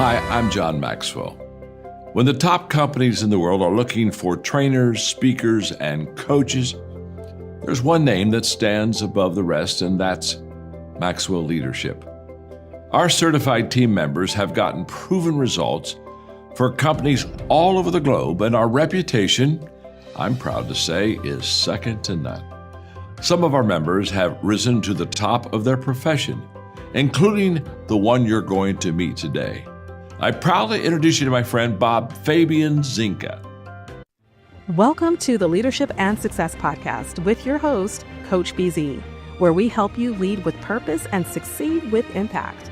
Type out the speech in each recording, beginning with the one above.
Hi, I'm John Maxwell. When the top companies in the world are looking for trainers, speakers, and coaches, there's one name that stands above the rest, and that's Maxwell Leadership. Our certified team members have gotten proven results for companies all over the globe, and our reputation, I'm proud to say, is second to none. Some of our members have risen to the top of their profession, including the one you're going to meet today. I proudly introduce you to my friend Bob Fabian Zinka. Welcome to the Leadership and Success Podcast with your host, Coach BZ, where we help you lead with purpose and succeed with impact.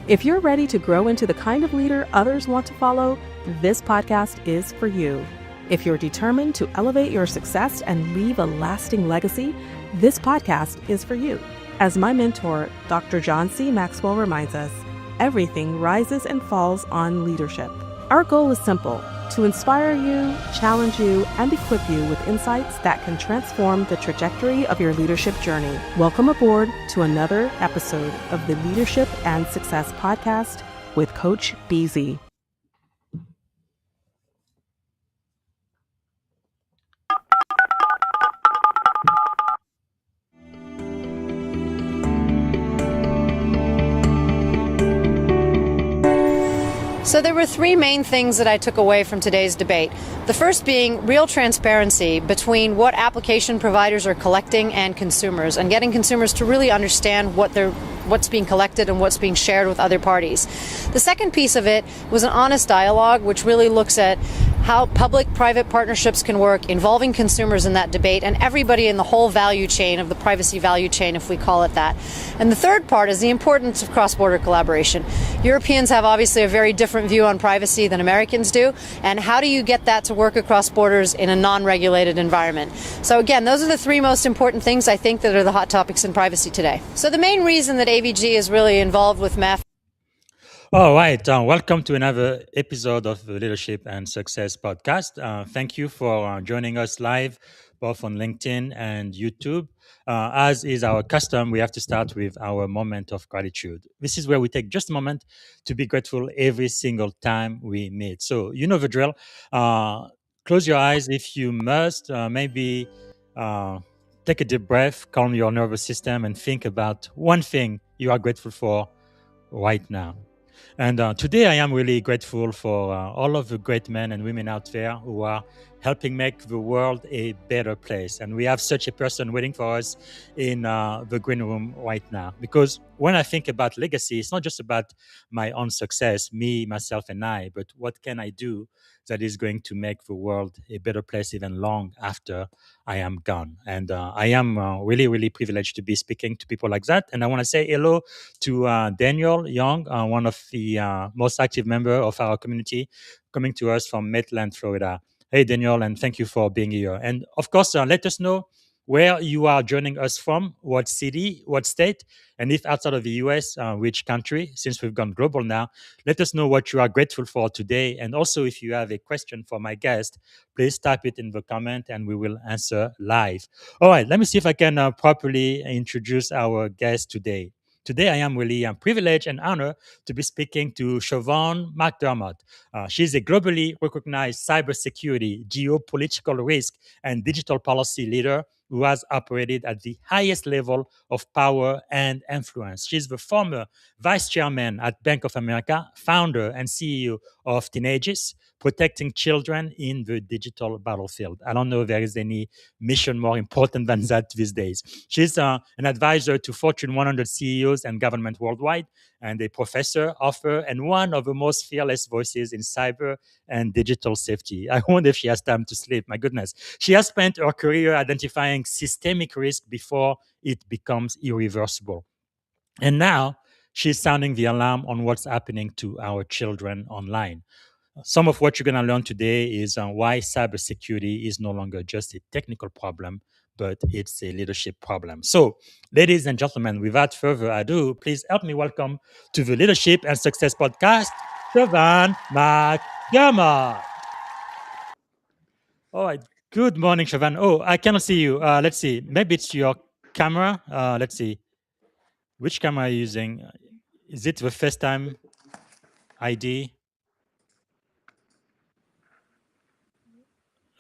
If you're ready to grow into the kind of leader others want to follow, this podcast is for you. If you're determined to elevate your success and leave a lasting legacy, this podcast is for you. As my mentor, Dr. John C. Maxwell reminds us, everything rises and falls on leadership. Our goal is simple: to inspire you, challenge you, and equip you with insights that can transform the trajectory of your leadership journey. Welcome aboard to another episode of the Leadership and Success Podcast with Coach BZ. So there were three main things that I took away from today's debate. The first being real transparency between what application providers are collecting and consumers, and getting consumers to really understand what's being collected and what's being shared with other parties. The second piece of it was an honest dialogue, which really looks at how public-private partnerships can work, involving consumers in that debate and everybody in the whole value chain of the privacy value chain, if we call it that. And the third part is the importance of cross-border collaboration. Europeans have obviously a very different view on privacy than Americans do, and how do you get that to work across borders in a non-regulated environment? So again, those are the three most important things I think that are the hot topics in privacy today. So the main reason that AVG is really involved with MEF. All right. Welcome to another episode of the Leadership and Success Podcast. Thank you for joining us live, both on LinkedIn and YouTube. As is our custom, we have to start with our moment of gratitude. This is where we take just a moment to be grateful every single time we meet. So you know the drill. Close your eyes if you must. Maybe take a deep breath, calm your nervous system, and think about one thing you are grateful for right now. And today I am really grateful for all of the great men and women out there who are helping make the world a better place. And we have such a person waiting for us in the green room right now. Because when I think about legacy, it's not just about my own success, me, myself, and I, but what can I do that is going to make the world a better place even long after I am gone. And I am really, really privileged to be speaking to people like that. And I want to say hello to Daniel Young, one of the most active member of our community, coming to us from Maitland, Florida. Hey, Daniel, and thank you for being here. And of course, let us know where you are joining us from, what city, what state, and if outside of the US, which country, since we've gone global now. Let us know what you are grateful for today. And also, if you have a question for my guest, please type it in the comment and we will answer live. All right, let me see if I can properly introduce our guest today. Today, I am really privileged and honored to be speaking to Siobhán MacDermott. She's a globally recognized cybersecurity, geopolitical risk, and digital policy leader who has operated at the highest level of power and influence. She's the former vice chairman at Bank of America, founder and CEO of TeenAegis, protecting children in the digital battlefield. I don't know if there is any mission more important than that these days. She's an advisor to Fortune 100 CEOs and government worldwide, and a professor, author, and one of the most fearless voices in cyber and digital safety. I wonder if she has time to sleep. My goodness. She has spent her career identifying systemic risk before it becomes irreversible. And now she's sounding the alarm on what's happening to our children online. Some of what you're going to learn today is why cybersecurity is no longer just a technical problem, but it's a leadership problem. So, ladies and gentlemen, without further ado, please help me welcome to the Leadership and Success Podcast, Siobhán MacDermott. All right. Good morning, Siobhán. Oh, I cannot see you. Let's see. Maybe it's your camera. Let's see. Which camera are you using? Is it the FaceTime ID?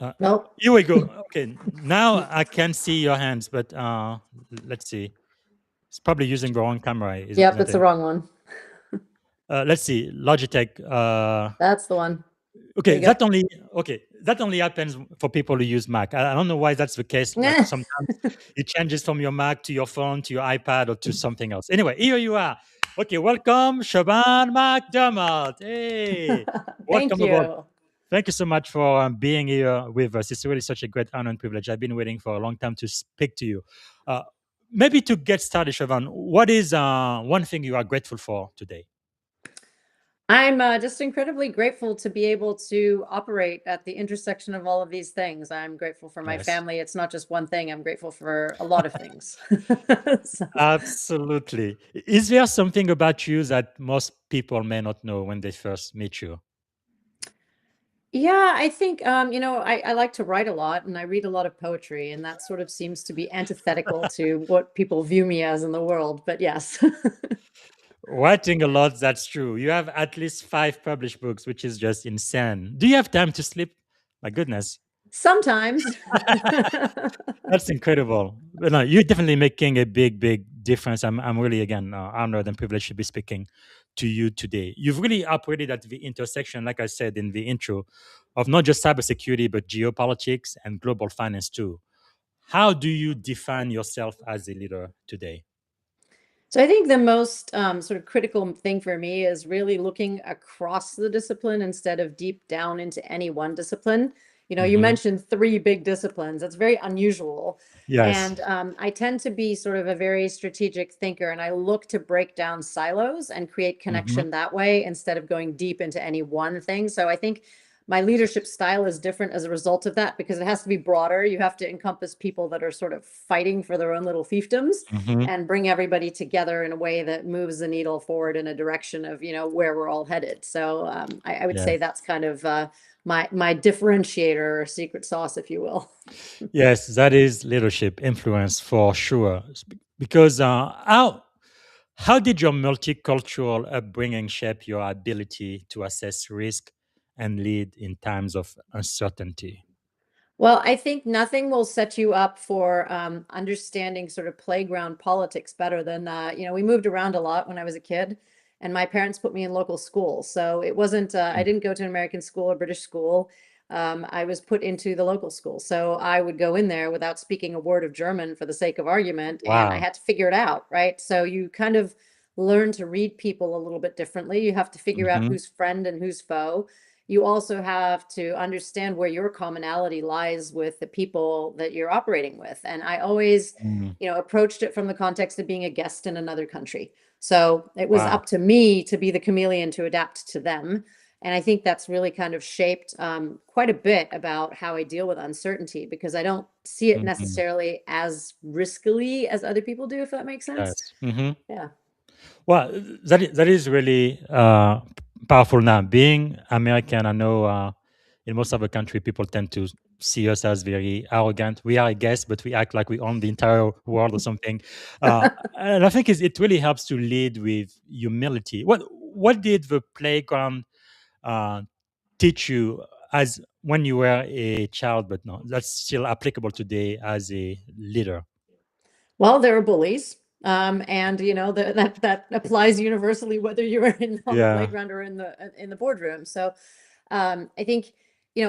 Uh, Nope. here we go. Okay, now I can see your hands, but let's see. It's probably using the wrong camera, Yep, isn't it's the it? wrong one. Let's see. Logitech. That's the one. There Okay, you go. that only happens for people who use Mac. I don't know why that's the case. Like sometimes it changes from your Mac to your phone to your iPad or to something else. Anyway, here you are. Okay, welcome, Siobhán MacDermott. Hey, Thank welcome aboard. you. Thank you so much for being here with us. It's really such a great honor and privilege. I've been waiting for a long time to speak to you. Uh, Maybe to get started, Siobhán, what is one thing you are grateful for today? I'm just incredibly grateful to be able to operate at the intersection of all of these things. I'm grateful for my Yes. family. It's not just one thing. I'm grateful for a lot of things. So, Absolutely. Is there something about you that most people may not know when they first meet you? yeah, I think, I like to write a lot and I read a lot of poetry, and that sort of seems to be antithetical to what people view me as in the world. But yes, Writing a lot, that's true. You have at least 5 published books, which is just insane. Do you have time to sleep? My goodness. sometimes. That's incredible. But no, you're definitely making a big, big difference. I'm really, again, honored and privileged to be speaking to you today. You've really operated at the intersection, like I said in the intro, of not just cybersecurity, but geopolitics and global finance too. How do you define yourself as a leader today? So I think the most sort of critical thing for me is really looking across the discipline instead of deep down into any one discipline. You Hmm. mentioned three big disciplines. That's very unusual. Yes. And I tend to be sort of a very strategic thinker, and I look to break down silos and create Hmm. connection that way instead of going deep into any one thing. So I think my leadership style is different as a result of that because it has to be broader. You have to encompass people that are sort of fighting for their own little fiefdoms Hmm. and bring everybody together in a way that moves the needle forward in a direction of where we're all headed. So I would say Yes. that's kind of my differentiator or secret sauce, if you will. Yes, that is leadership influence for sure. Because how did your multicultural upbringing shape your ability to assess risk and lead in times of uncertainty? Well, I think nothing will set you up for understanding sort of playground politics better than, we moved around a lot when I was a kid, and my parents put me in local school. So it wasn't, I Mm. didn't go to an American school or British school. I was put into the local school. So I would go in there without speaking a word of German for the sake of argument, and I Wow. had to figure it out, right? So you kind of learn to read people a little bit differently. You have to figure out Hmm. who's friend and who's foe. You also have to understand where your commonality lies with the people that you're operating with. And I always, Mm. approached it from the context of being a guest in another country. So it was Wow. up to me to be the chameleon to adapt to them. And I think that's really kind of shaped quite a bit about how I deal with uncertainty because I don't see it Hmm. necessarily as riskily as other people do, if that makes sense. Yes. Hmm. Yeah. Well, that is really powerful now. Being American, I know in most of the country, people tend to see us as very arrogant. We are a guest, but we act like we own the entire world or something. And I think it really helps to lead with humility. What did the playground uh, teach you as when you were a child, but no, that's still applicable today as a leader? Well, there are bullies. And that applies universally whether you're on the Yeah. playground or in the boardroom. So I think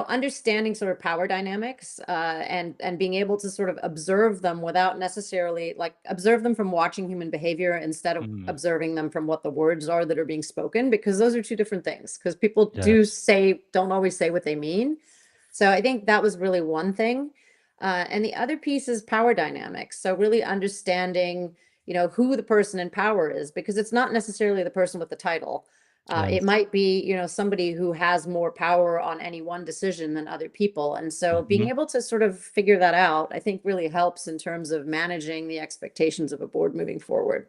understanding sort of power dynamics and being able to sort of observe them without necessarily like observe them from watching human behavior instead of Mm. observing them from what the words are that are being spoken, because those are two different things. Because people Yes. don't always say what they mean. So I think that was really one thing. And the other piece is power dynamics. So really understanding, who the person in power is, because it's not necessarily the person with the title. It Yes. might be, somebody who has more power on any one decision than other people. And so being Mhm. able to sort of figure that out, I think really helps in terms of managing the expectations of a board moving forward.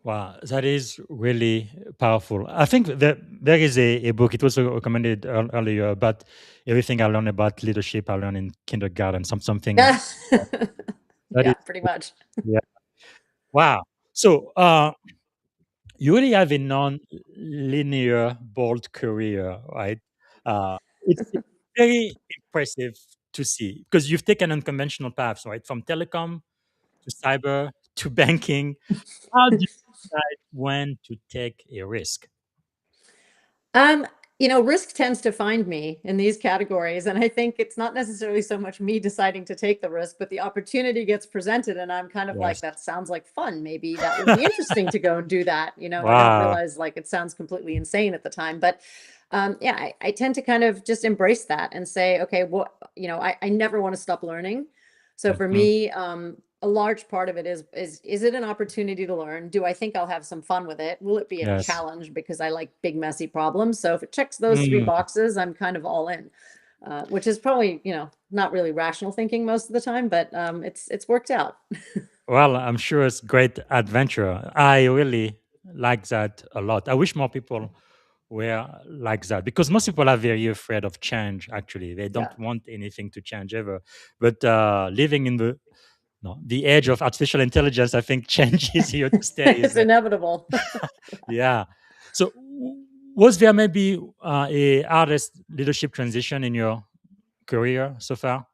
Wow, that is really powerful. I think that there is a book, it was recommended earlier, about everything I learned about leadership I learned in kindergarten, something Yeah. that Yeah, is, pretty much. yeah. Wow. So you really have a non-linear, bold career, right? It's very impressive to see? Because you've taken unconventional paths, right? From telecom to cyber to banking. How do you decide when to take a risk? Um, risk tends to find me in these categories, and I think it's not necessarily so much me deciding to take the risk, but the opportunity gets presented, and I'm kind of like, Yes. that sounds like fun. Maybe that would be interesting to go and do that. I don't Wow. realize like it sounds completely insane at the time, but yeah, I tend to kind of just embrace that and say, okay, I never want to stop learning. So for Mhm. me, a large part of it is it an opportunity to learn? Do I think I'll have some fun with it? Will it be a Yes. challenge because I like big messy problems? So if it checks those three Mm. boxes, I'm kind of all in. Which is probably, not really rational thinking most of the time, but it's worked out. Well, I'm sure it's great adventure. I really like that a lot. I wish more people were like that because most people are very afraid of change. Actually, they don't Yeah. want anything to change ever. But living in the no, the age of artificial intelligence, I think change is here to stay, It's isn't it? inevitable. Yeah. So, was there maybe a hardest leadership transition in your career so far?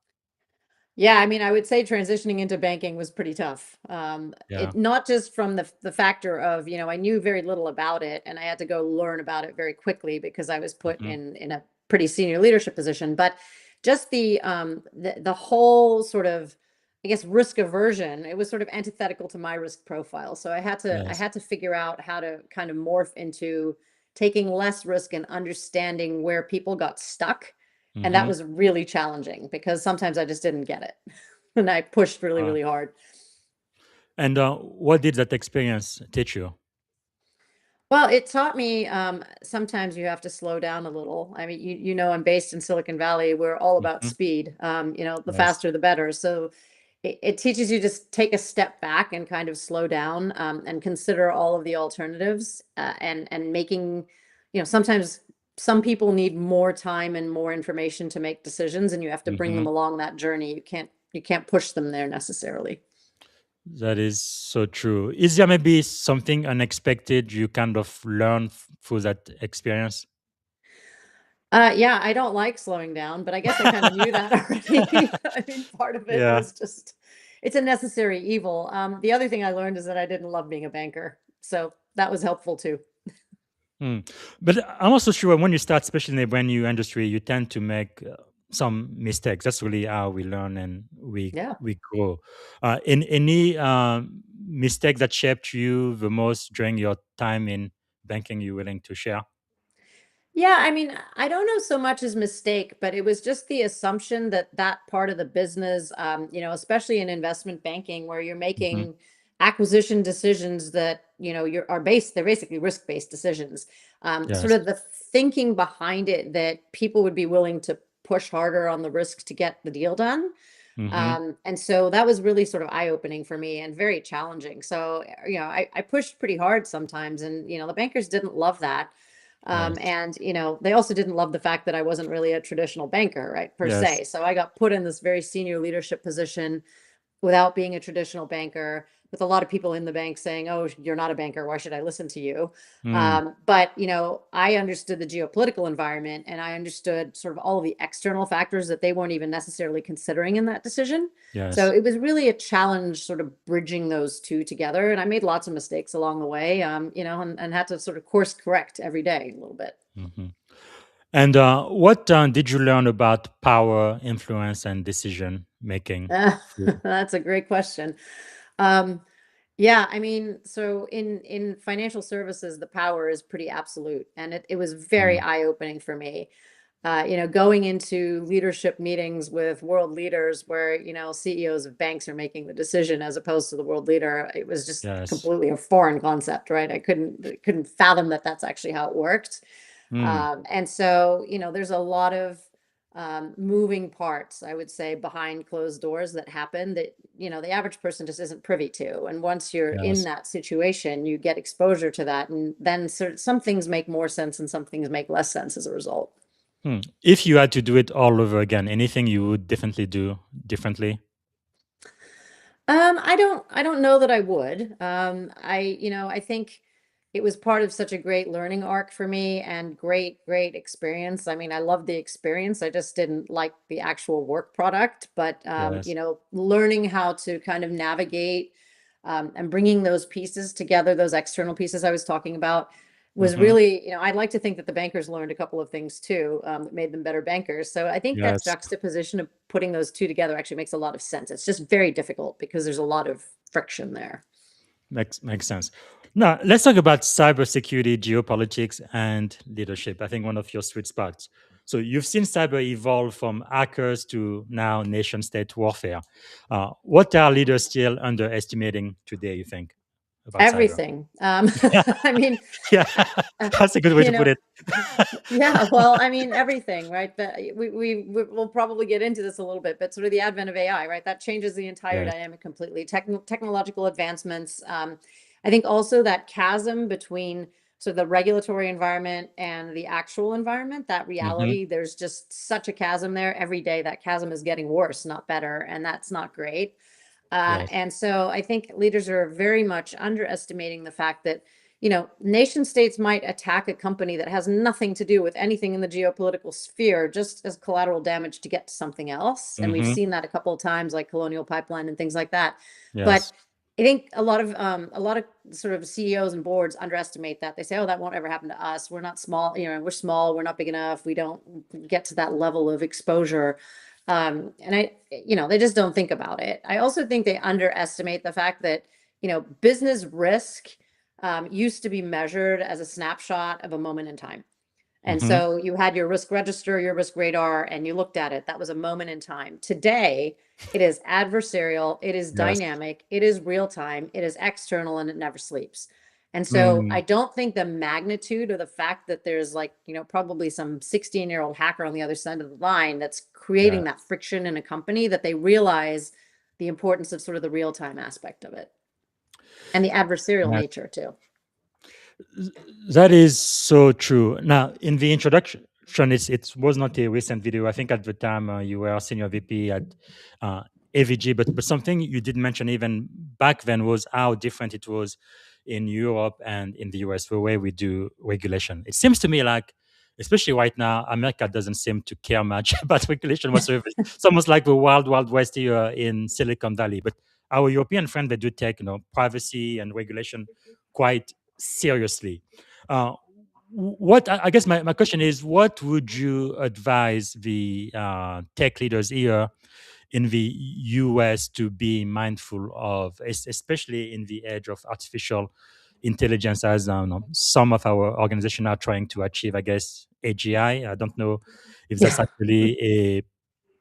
Yeah, I mean, I would say transitioning into banking was pretty tough. Yeah. It not just from the factor of, I knew very little about it and I had to go learn about it very quickly because I was put Hmm. in a pretty senior leadership position, but just the whole sort of, I guess, risk aversion, it was sort of antithetical to my risk profile. So I Yes. had to figure out how to kind of morph into taking less risk and understanding where people got stuck, and that Hmm. was really challenging because sometimes I just didn't get it. And I pushed really, really hard. And what did that experience teach you? Well, it taught me sometimes you have to slow down a little. I mean, I'm based in Silicon Valley. We're all about Hmm. speed. The Yes. faster the better. So it teaches you to take a step back and kind of slow down, and consider all of the alternatives, and making, sometimes some people need more time and more information to make decisions, and you have to bring Hmm. them along that journey. You can't push them there necessarily. That is so true. Is there maybe something unexpected you kind of learn through that experience? Yeah, I don't like slowing down, but I guess I kind of knew that already. I mean, part of it Yeah. was just, it's a necessary evil. The other thing I learned is that I didn't love being a banker. So that was helpful too. Mm. But I'm also sure when you start, especially in the brand new industry, you tend to make some mistakes. That's really how we learn and Yeah. we grow. In any mistake that shaped you the most during your time in banking, you willing to share? Yeah, I mean, I don't know so much as mistake, but it was just the assumption that that part of the business, especially in investment banking, where you're Hmm. making acquisition decisions that, they're basically risk-based decisions. Sort Yes. of the thinking behind it that people would be willing to push harder on the risk to get the deal done. Hmm. And so that was really sort of eye-opening for me and very challenging. So, I pushed pretty hard sometimes, and, the bankers didn't love that. Yes. And they also didn't love the fact that I wasn't really a traditional banker, right, per Yes. se. So I got put in this very senior leadership position without being a traditional banker, with a lot of people in the bank saying, "Oh, you're not a banker. Why should I listen to you?" Mm. But I understood the geopolitical environment, and I understood sort of all of the external factors that they weren't even necessarily considering in that decision. So Yes. it was really a challenge, sort of bridging those two together. And I made lots of mistakes along the way, and had to sort of course correct every day a little bit. Hmm. And what did you learn about power, influence, and decision making? That's a great question. Um, Yeah, I mean, so in financial services, the power is pretty absolute, and it was very Mm. eye-opening for me. Going into leadership meetings with world leaders where, CEOs of banks are making the decision as opposed to the world leader, it was just Yes. completely a foreign concept, right? I couldn't fathom that that's actually how it worked. Mm. And so, there's a lot of moving parts, I would say, behind closed doors that happen that, the average person just isn't privy to. And once you're in Yes. that situation, you get exposure to that. And then some things make more sense and some things make less sense as a result. Hmm. If you had to do it all over again, anything you would definitely do differently? I don't know that I would. I think it was part of such a great learning arc for me and great experience. I mean, I loved the experience. I just didn't like the actual work product, but Yes. learning how to kind of navigate and bringing those pieces together, those external pieces I was talking about, was Hmm. really, I'd like to think that the bankers learned a couple of things too, that made them better bankers. So I think that Yes. juxtaposition of putting those two together actually makes a lot of sense. It's just very difficult because there's a lot of friction there. Makes sense. Now, let's talk about cybersecurity, geopolitics, and leadership. I think one of your sweet spots. So, you've seen cyber evolve from hackers to now nation state warfare. What are leaders still underestimating today, you think, about cyber? Everything. I mean, Yeah, uh, that's a good way you to put know, it. yeah, well, I mean, everything, right? But we'll probably get into this a little bit, but sort of the advent of AI, right? That changes the entire Yes. dynamic completely. Technological advancements. I think also that chasm between sort of the regulatory environment and the actual environment, that Hmm. reality, there's just such a chasm there. Every day, that chasm is getting worse, not better, and that's not great. Yes. And so I think leaders are very much underestimating the fact that, nation states might attack a company that has nothing to do with anything in the geopolitical sphere, just as collateral damage to get to something else. And we've Hmm. seen that a couple of times, like Colonial Pipeline and things like that. But Yes. I think a lot of sort of CEOs and boards underestimate that. They say, "Oh, that won't ever happen to us. We're not small. We're small. We're not big enough. We don't get to that level of exposure." And they just don't think about it. I also think they underestimate the fact that, business risk used to be measured as a snapshot of a moment in time. And Hmm. so you had your risk register, your risk radar, and you looked at it. That was a moment in time. Today, it is adversarial, it is Yes. dynamic, it is real time, it is external, and it never sleeps. And so I Mm, don't think the magnitude of the fact that there's like, probably some 16-year-old hacker on the other side of the line that's yeah. creating that friction in a company, that they realize the importance of sort of the real time aspect of it and the adversarial Yes. nature too. That is so true. Now, in the introduction, it was not a recent video. I think at the time you were senior VP at uh, AVG, but something you did mention even back then was how different it was in Europe and in the US, the way we do regulation. It seems to me like, especially right now, America doesn't seem to care much about regulation whatsoever. It's almost like the wild, wild west here in Silicon Valley. But our European friends, they do take privacy and regulation quite seriously. Uh, what I guess my question is, what would you advise the tech leaders here in the US to be mindful of, especially in the age of artificial intelligence, as some of our organizations are trying to achieve, I guess, AGI. I don't know if that's Yeah. actually a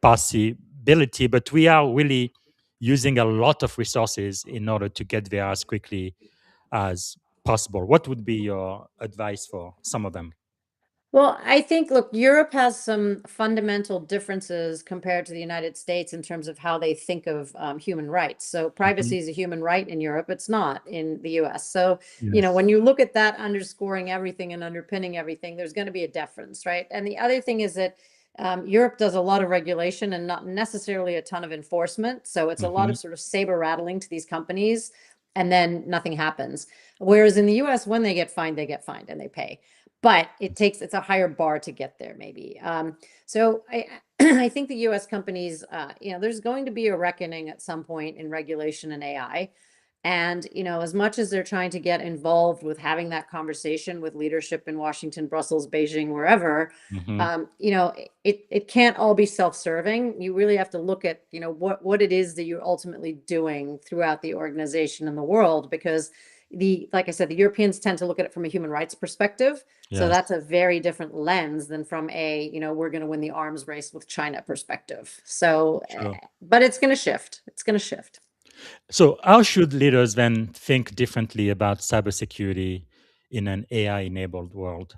possibility, but we are really using a lot of resources in order to get there as quickly as possible. What would be your advice for some of them? Well, I think, look, Europe has some fundamental differences compared to the United States in terms of how they think of human rights. So, Mhm. privacy is a human right in Europe. It's not in the US. So, Yes. when you look at that underscoring everything and underpinning everything, there's going to be a deference, right? And the other thing is that Europe does a lot of regulation and not necessarily a ton of enforcement. So, it's a lot Hmm. of sort of saber rattling to these companies, and then nothing happens. Whereas in the US, when they get fined and they pay, but it's a higher bar to get there maybe. So I I think the US companies, there's going to be a reckoning at some point in regulation and AI. And, as much as they're trying to get involved with having that conversation with leadership in Washington, Brussels, Beijing, wherever, Hmm. it can't all be self-serving. You really have to look at, what it is that you're ultimately doing throughout the organization and the world, because like I said, the Europeans tend to look at it from a human rights perspective. So Yes. that's a very different lens than from we're going to win the arms race with China perspective. So, Sure. but it's going to shift. It's going to shift. So, how should leaders then think differently about cybersecurity in an AI-enabled world?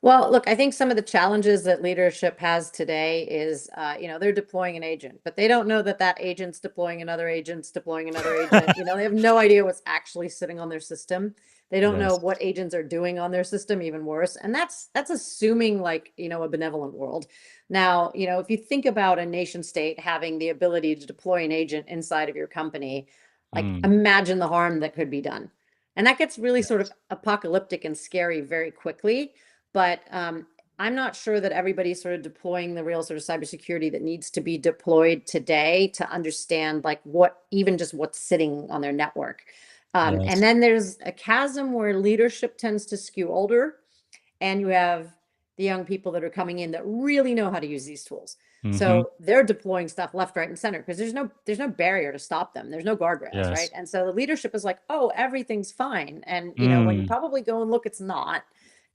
Well, look, I think some of the challenges that leadership has today is, they're deploying an agent, but they don't know that that agent's deploying another agent's deploying another agent. They have no idea what's actually sitting on their system. They don't know Yes. what agents are doing on their system, even worse. And that's assuming like, a benevolent world. Now, if you think about a nation state having the ability to deploy an agent inside of your company, like Mm, imagine the harm that could be done. And that gets really sort of apocalyptic and scary very quickly. But I'm not sure that everybody's sort of deploying the real sort of cybersecurity that needs to be deployed today to understand like even just what's sitting on their network. And Yes. then there's a chasm where leadership tends to skew older, and you have the young people that are coming in that really know how to use these tools. Mm-hmm. So they're deploying stuff left, right, and center because there's no barrier to stop them. There's no guardrails, right? Yes. And so the leadership is like, oh, everything's fine. And when you Mm. probably go and look, it's not.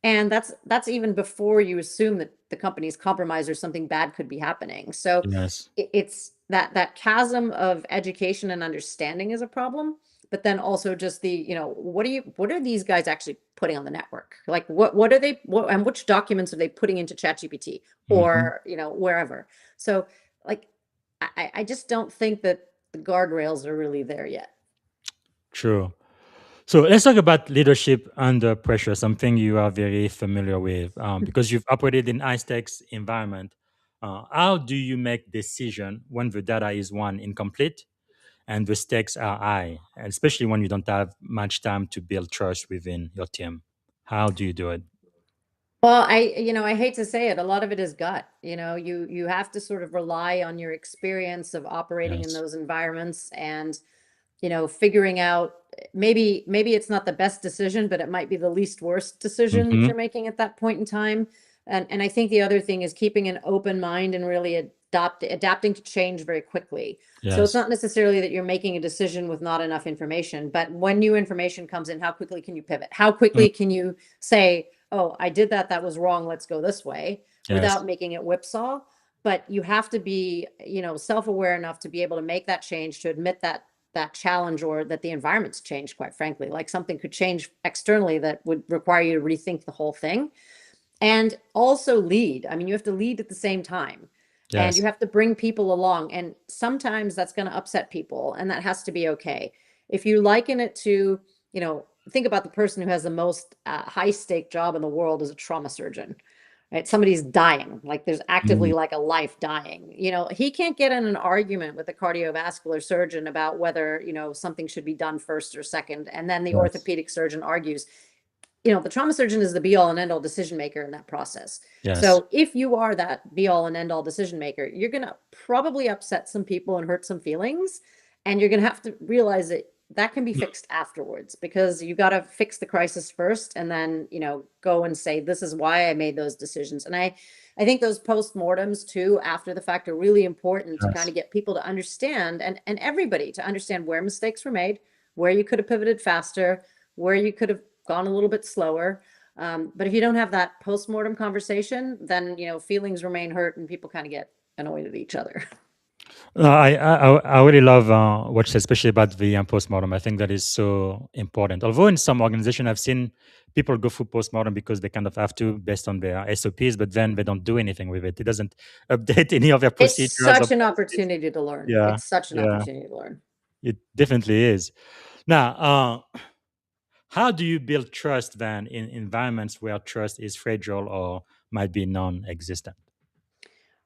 And that's even before you assume that the company's compromised or something bad could be happening. So Yes. it's that chasm of education and understanding is a problem, but then also just the what are these guys actually putting on the network, like what are they and which documents are they putting into ChatGPT Mm-hmm. or wherever. So like I just don't think that the guardrails are really there yet. True. So let's talk about leadership under pressure, something you are very familiar with because you've operated in high stakes environment. How do you make decision when the data is one incomplete and the stakes are high, and especially when you don't have much time to build trust within your team? How do you do it? Well, I hate to say it, a lot of it is gut. You have to sort of rely on your experience of operating in Yes. those environments and figuring out maybe it's not the best decision, but it might be the least worst decision that Mm-hmm. you're making at that point in time. And I think the other thing is keeping an open mind and really adapting to change very quickly. So it's Yes. not necessarily that you're making a decision with not enough information, but when new information comes in, how quickly can you pivot? How Mm. quickly can you say, oh, I did that was wrong, let's go this way, Yes. without making it whipsaw. But you have to be self-aware enough to be able to make that change, to admit that challenge, or that the environment's changed, quite frankly, like something could change externally that would require you to rethink the whole thing. And also lead. I mean, you have to lead at the same time, and you Yes. have to bring people along, and sometimes that's going to upset people, and that has to be okay. If you liken it to, think about the person who has the most high stake job in the world as a trauma surgeon, right? Somebody's dying, like there's actively Mm. like a life dying. He can't get in an argument with a cardiovascular surgeon about whether, something should be done first or second. And then the Yes. orthopedic surgeon argues. The trauma surgeon is the be all and end all decision maker in that process. Yes. So if you are that be all and end all decision maker, you're going to probably upset some people and hurt some feelings. And you're going to have to realize that can be fixed afterwards, because you got to fix the crisis first and then, go and say, this is why I made those decisions. And I think those postmortems too, after the fact, are really important to kind Yes. of get people to understand, and everybody to understand where mistakes were made, where you could have pivoted faster, where you could have gone a little bit slower. But if you don't have that postmortem conversation, then, feelings remain hurt and people kind of get annoyed at each other. I really love what you said, especially about the postmortem. I think that is so important. Although in some organization, I've seen people go through postmortem because they kind of have to, based on their SOPs, but then they don't do anything with it. It doesn't update any of their It's procedures or such an policies. opportunity to learn. Yeah, It's such an yeah, opportunity to learn. it definitely is. Now, how do you build trust then in environments where trust is fragile or might be non-existent?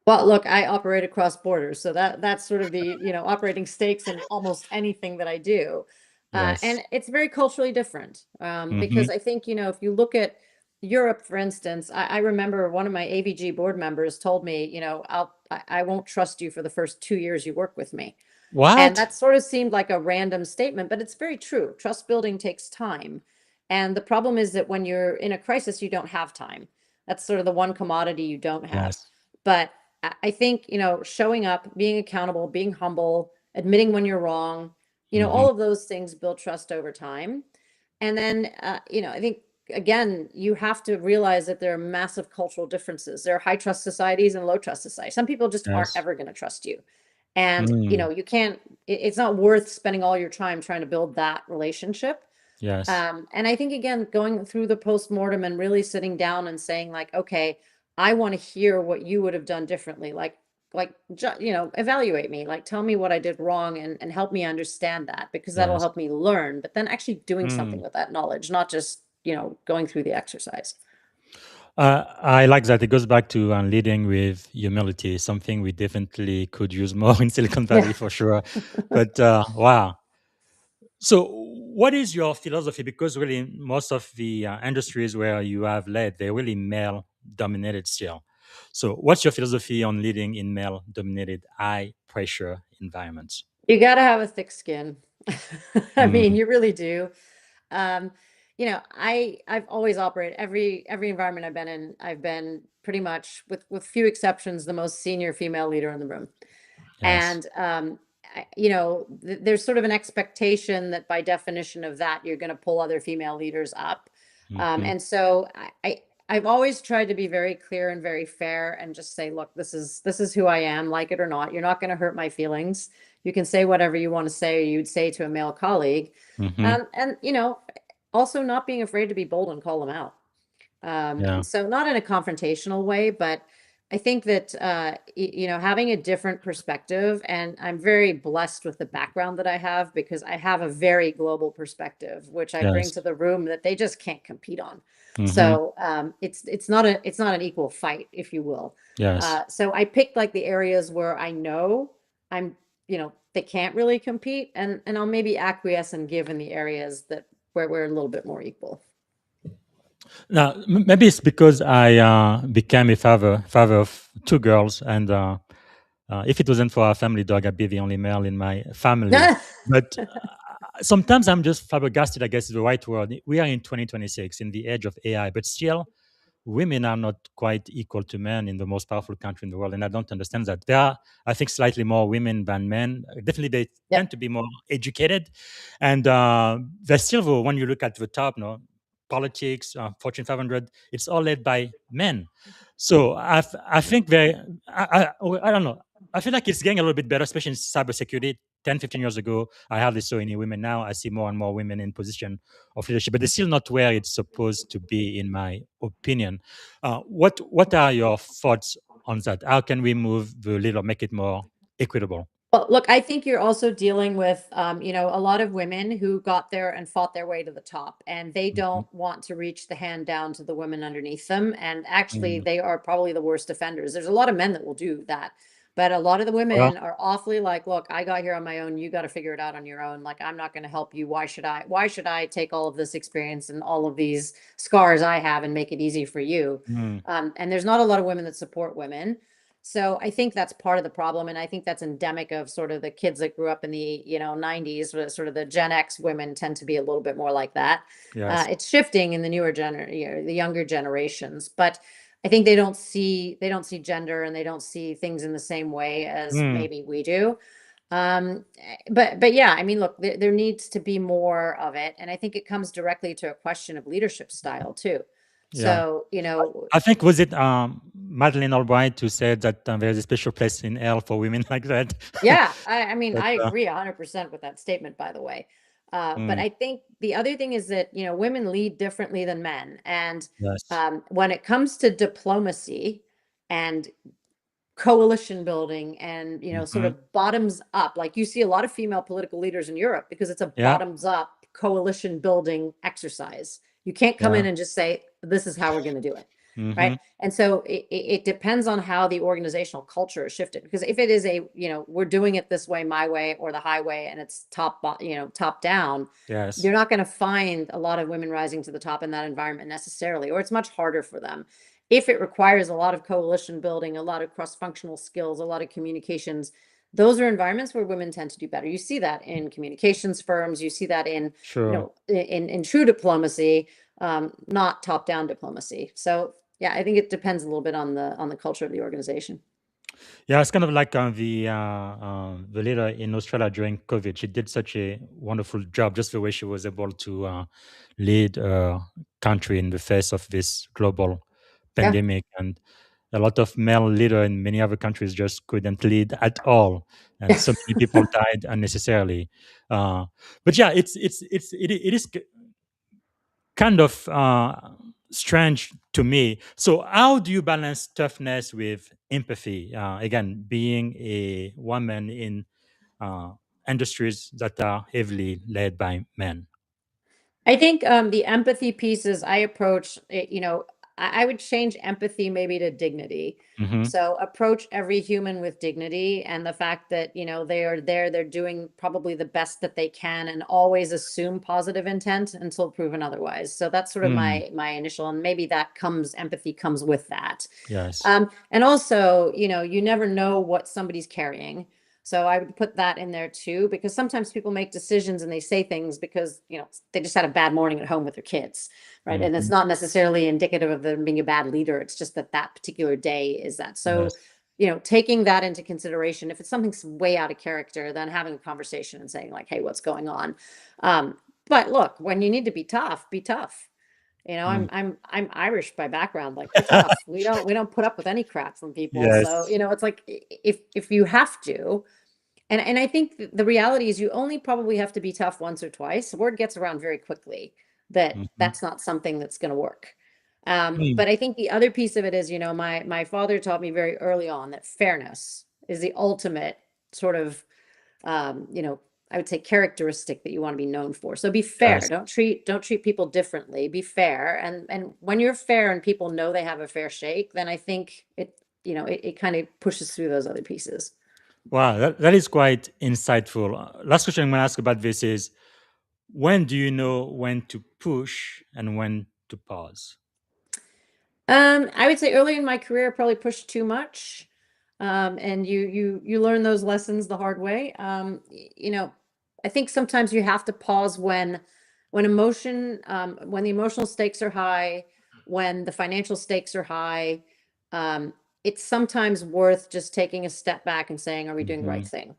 Well, look, I operate across borders, so that's sort of the operating stakes in almost anything that I do, Yes. and it's very culturally different, Mm-hmm. because I think if you look at Europe, for instance, I remember one of my AVG board members told me, I won't trust you for the first 2 years you work with me, and What? that sort of seemed like a random statement, but it's very true. Trust building takes time, and the problem is that when you're in a crisis, you don't have time. That's sort of the one commodity you don't have, Yes. but I think, showing up, being accountable, being humble, admitting when you're wrong, Mm-hmm. all of those things build trust over time. And then, I think, again, you have to realize that there are massive cultural differences. There are high trust societies and low trust societies. Some people just aren't Yes. ever going to trust you. And, Mm. you can't, it's not worth spending all your time trying to build that relationship. Yes. And I think, again, going through the postmortem and really sitting down and saying, like, okay, I want to hear what you would have done differently. Evaluate me, like, tell me what I did wrong, and help me understand that, because that'll Yes. help me learn, but then actually doing something Mm. with that knowledge, not just, going through the exercise. I like that. It goes back to leading with humility, something we definitely could use more in Silicon Yeah. Valley for sure. But wow. So, what is your philosophy? Because really, most of the industries where you have led, they're really male dominated still. So, what's your philosophy on leading in male dominated, high pressure environments? You got to have a thick skin. I mean, Mm, you really do. Um, I've always operated every environment I've been in. I've been pretty much, with few exceptions, the most senior female leader in the room. yes. And there's sort of an expectation that by definition of that, you're going to pull other female leaders up. Hmm. And so I've always tried to be very clear and very fair and just say, look, this is who I am, like it or not. You're not going to hurt my feelings. You can say whatever you want to say, or you'd say to a male colleague. Hmm. And also not being afraid to be bold and call them out. Yeah. So not in a confrontational way, but I think that having a different perspective, and I'm very blessed with the background that I have because I have a very global perspective, which I bring Yes. to the room that they just can't compete on. Hmm. So it's not an equal fight, if you will. Yes. So I picked like the areas where I know I'm, they can't really compete, and I'll maybe acquiesce and give in the areas that where we're a little bit more equal. Now, maybe it's because I became a father of two girls, and if it wasn't for our family dog, I'd be the only male in my family. But sometimes I'm just flabbergasted, I guess is the right word. We are in 2026, in the age of AI, but still, women are not quite equal to men in the most powerful country in the world. And I don't understand that. There are, I think, slightly more women than men. Definitely, they Yep. tend to be more educated. And there's still, though, when you look at the top, no, politics, Fortune 500, it's all led by men. So I think I don't know. I feel like it's getting a little bit better, especially in cybersecurity. 10, 15 years ago, I hardly saw any women. Now I see more and more women in position of leadership, but it's still not where it's supposed to be, in my opinion. What are your thoughts on that? How can we move the leader, make it more equitable? Well, look, I think you're also dealing with, a lot of women who got there and fought their way to the top, and they Mhm. don't want to reach the hand down to the women underneath them. And actually, Mm. they are probably the worst offenders. There's a lot of men that will do that, but a lot of the Well, women are awfully like, look, I got here on my own. You got to figure it out on your own. Like, I'm not going to help you. Why should I? Why should I take all of this experience and all of these scars I have and make it easy for you? mm, And there's not a lot of women that support women. So I think that's part of the problem, and I think that's endemic of sort of the kids that grew up in the 90s. Sort of the Gen X women tend to be a little bit more like that. yes. It's shifting in the the younger generations, but I think they don't see gender, and they don't see things in the same way as Mm, maybe we do. But yeah, I mean, look, there needs to be more of it, and I think it comes directly to a question of leadership style too. yeah. So I think was it Madeleine Albright who said that there's a special place in hell for women like that. Yeah, I mean, But, I agree 100% with that statement, by the way. But mm, I think the other thing is that, women lead differently than men. And yes. when it comes to diplomacy and coalition building and, sort Hmm. of bottoms up, like you see a lot of female political leaders in Europe because it's a Yeah. bottoms up coalition building exercise. You can't come Yeah. in and just say, this is how we're going to do it. Right. Hmm. And so it depends on how the organizational culture is shifted. Because if it is we're doing it this way, my way, or the highway, and it's top down, Yes. you're not going to find a lot of women rising to the top in that environment necessarily, or it's much harder for them. If it requires a lot of coalition building, a lot of cross-functional skills, a lot of communications, those are environments where women tend to do better. You see that in communications firms, you see that in, Sure. in true diplomacy, not top-down diplomacy. So yeah, I think it depends a little bit on the culture of the organization. Yeah, it's kind of like the leader in Australia during COVID. She did such a wonderful job, just the way she was able to lead a country in the face of this global Yeah. pandemic. And a lot of male leader in many other countries just couldn't lead at all, and so many people died unnecessarily. But yeah, it is kind of strange to me. So, how do you balance toughness with empathy? Again, being a woman in uh, industries that are heavily led by men. I think the empathy piece is I approach it, I would change empathy maybe to dignity. Hmm. So approach every human with dignity and the fact that, they are there, they're doing probably the best that they can, and always assume positive intent until proven otherwise. So that's sort of Mm. my initial, and maybe empathy comes with that. Yes. And also, you never know what somebody's carrying. So I would put that in there too, because sometimes people make decisions and they say things because, they just had a bad morning at home with their kids, right? And it's Hmm. not necessarily indicative of them being a bad leader. It's just that particular day is that. So, Yes. taking that into consideration, if it's something way out of character, then having a conversation and saying like, hey, what's going on? But look, when you need to be tough, be tough. Mm. I'm Irish by background. Like, we're tough. We don't put up with any crap from people. So, Yes. it's like, if you have to, and I think the reality is you only probably have to be tough once or twice. The word gets around very quickly that Hmm. that's not something that's going to work. Mm. But I think the other piece of it is, my father taught me very early on that fairness is the ultimate sort of, I would say characteristic that you want to be known for. So be fair. Yes. Don't treat people differently. Be fair. And when you're fair and people know they have a fair shake, then I think it kind of pushes through those other pieces. Wow, that is quite insightful. Last question I'm going to ask about this is, when do you know when to push and when to pause? I would say early in my career, I probably pushed too much. And you learn those lessons the hard way. I think sometimes you have to pause when when the emotional stakes are high, when the financial stakes are high. Um, it's sometimes worth just taking a step back and saying, are we doing the right Hmm. thing?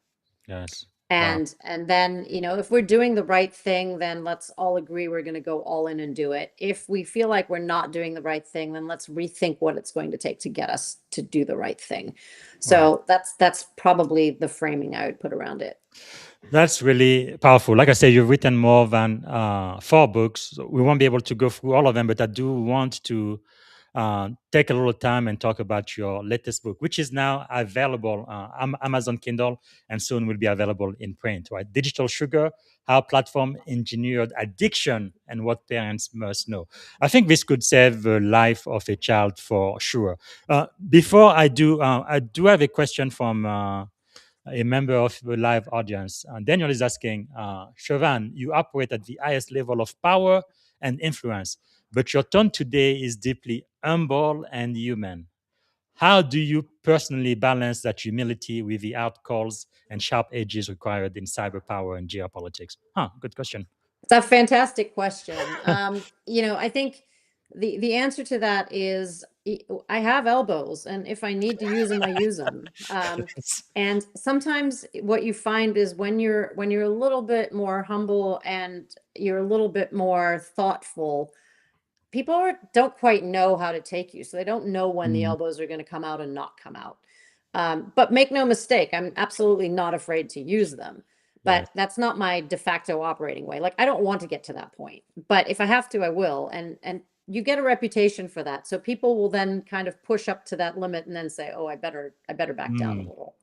Yes. Wow. And then, if we're doing the right thing, then let's all agree we're going to go all in and do it. If we feel like we're not doing the right thing, then let's rethink what it's going to take to get us to do the right thing. Wow. So that's probably the framing I would put around it. That's really powerful. Like I say, you've written more than 4 books. So we won't be able to go through all of them, but I do want to take a little time and talk about your latest book, which is now available on Amazon Kindle and soon will be available in print. Right, Digital Sugar: How Platform Engineered Addiction and What Parents Must Know. I think this could save the life of a child for sure. Before I do have a question from a member of the live audience. Daniel is asking, Siobhán, you operate at the highest level of power and influence, but your tone today is deeply humble and human. How do you personally balance that humility with the hard calls and sharp edges required in cyber power and geopolitics? Good question. It's a fantastic question. I think the answer to that is I have elbows, and if I need to use them, I use them. Yes. And sometimes what you find is when you're a little bit more humble and you're a little bit more thoughtful, don't quite know how to take you, so they don't know when the Mm, elbows are going to come out and not come out. But make no mistake, I'm absolutely not afraid to use them. But yes. that's not my de facto operating way. Like, I don't want to get to that point, but if I have to, I will. And you get a reputation for that, so people will then kind of push up to that limit and then say, "Oh, I better back down a Mm. little."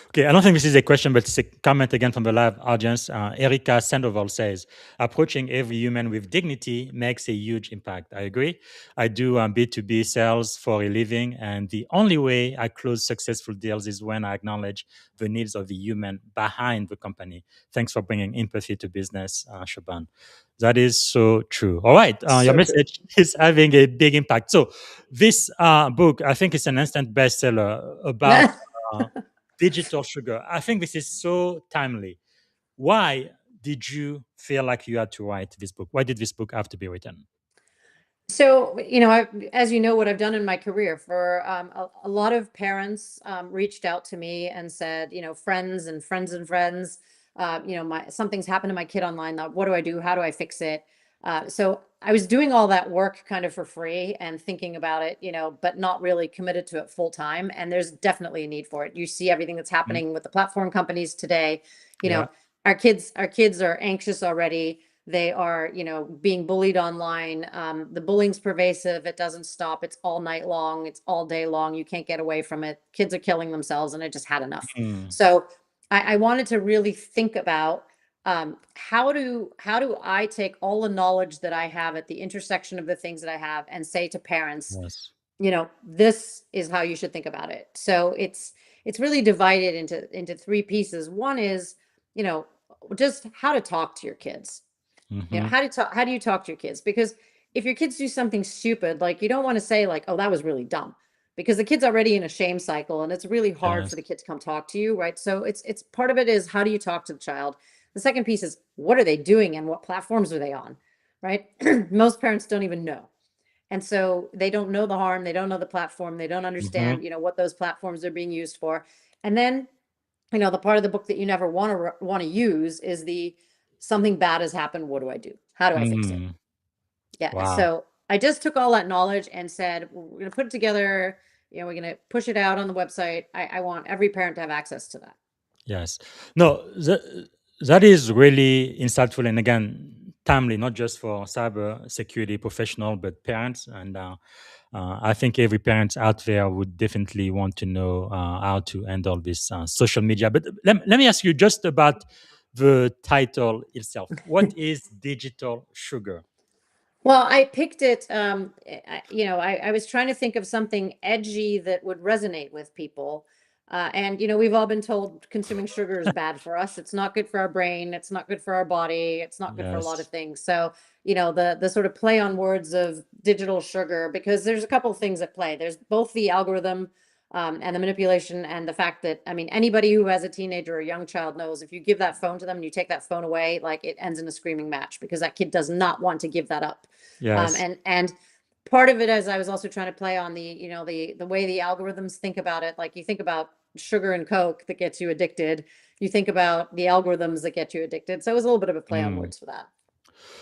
Okay, I don't think this is a question, but it's a comment again from the live audience. Erika Sandoval says, approaching every human with dignity makes a huge impact. I agree. I do B2B sales for a living, and the only way I close successful deals is when I acknowledge the needs of the human behind the company. Thanks for bringing empathy to business, Shaban. That is so true. All right, your So true. message is having a big impact. So, this book, I think, is an instant bestseller about uh, digital sugar. I think this is so timely. Why did you feel like you had to write this book? Why did this book have to be written? So, as you know, what I've done in my career for a lot of parents reached out to me and said, friends and friends and friends, something's happened to my kid online. What do I do? How do I fix it? So I was doing all that work kind of for free and thinking about it, but not really committed to it full time. And there's definitely a need for it. You see everything that's Mm, happening with the platform companies today. You yeah. know, our kids are anxious already. They are, being bullied online. The bullying's pervasive. It doesn't stop. It's all night long. It's all day long. You can't get away from it. Kids are killing themselves, and I just had enough. Mm, So I wanted to really think about how do I take all the knowledge that I have at the intersection of the things that I have and say to parents, Yes. this is how you should think about it. So it's really divided into three pieces. One is, you know, just how to talk to your kids. Mm-hmm. How do you talk to your kids? Because if your kids do something stupid, like, you don't want to say like, oh, that was really dumb, because the kid's already in a shame cycle and it's really hard for Yes. the kid to come talk to you, right? So it's part of it is, how do you talk to the child? The second piece is, what are they doing and what platforms are they on, right? Most parents don't even know. And so they don't know the harm, they don't know the platform, they don't Mm-hmm. understand, what those platforms are being used for. And then, the part of the book that you never want to use is the, something bad has happened, what do I do? How do I fix it? Mm. Yeah. Wow. So I just took all that knowledge and said, we're going to put it together, we're going to push it out on the website. I want every parent to have access to that. Yes. No, that is really insightful and again timely, not just for cyber security professional, but parents. And I think every parent out there would definitely want to know how to handle this social media. But let me ask you just about the title itself. What is digital sugar? Well, I picked it, I was trying to think of something edgy that would resonate with people. And, we've all been told consuming sugar is bad for us. It's not good for our brain. It's not good for our body. It's not good for a lot of Yes. things. So, the sort of play on words of digital sugar, because there's a couple of things at play. There's both the algorithm, and the manipulation, and the fact that, I mean, anybody who has a teenager or a young child knows, if you give that phone to them and you take that phone away, like, it ends in a screaming match, because that kid does not want to give that up. Yes. And part of it is, I was also trying to play on the, the way the algorithms think about it. Like, you think about sugar and Coke that gets you addicted. You think about the algorithms that get you addicted. So it was a little bit of a play on Mm. words for that.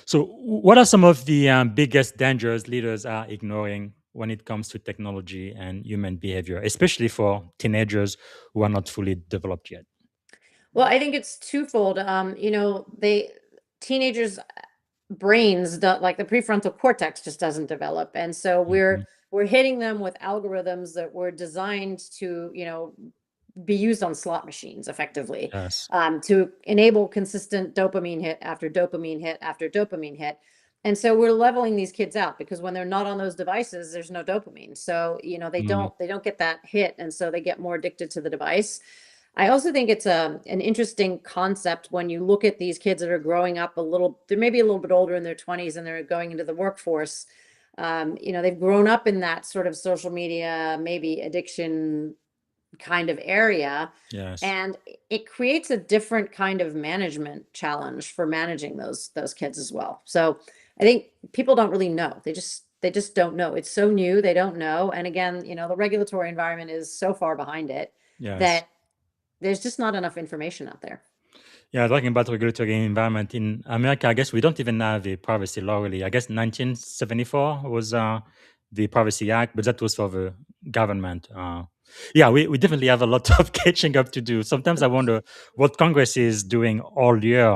So, what are some of the biggest dangers leaders are ignoring when it comes to technology and human behavior, especially for teenagers who are not fully developed yet? Well, I think it's twofold. They teenagers brains don't, like, the prefrontal cortex just doesn't develop, and so Hmm. we're hitting them with algorithms that were designed to, be used on slot machines effectively, Yes. to enable consistent dopamine hit after dopamine hit after dopamine hit. And so we're leveling these kids out, because when they're not on those devices, there's no dopamine. So, Mm. they don't get that hit. And so they get more addicted to the device. I also think it's an interesting concept when you look at these kids that are growing up a little, they're maybe a little bit older in their 20s and they're going into the workforce. They've grown up in that sort of social media, maybe addiction kind of area. Yes. And it creates a different kind of management challenge for managing those kids as well. So I think people don't really know. They just don't know. It's so new, they don't know. And again, the regulatory environment is so far behind it Yes. that there's just not enough information out there. Yeah, talking about regulatory environment in America, I guess we don't even have a privacy law really. I guess 1974 was the Privacy Act, but that was for the government. Yeah, we definitely have a lot of catching up to do. Sometimes I wonder what Congress is doing all year,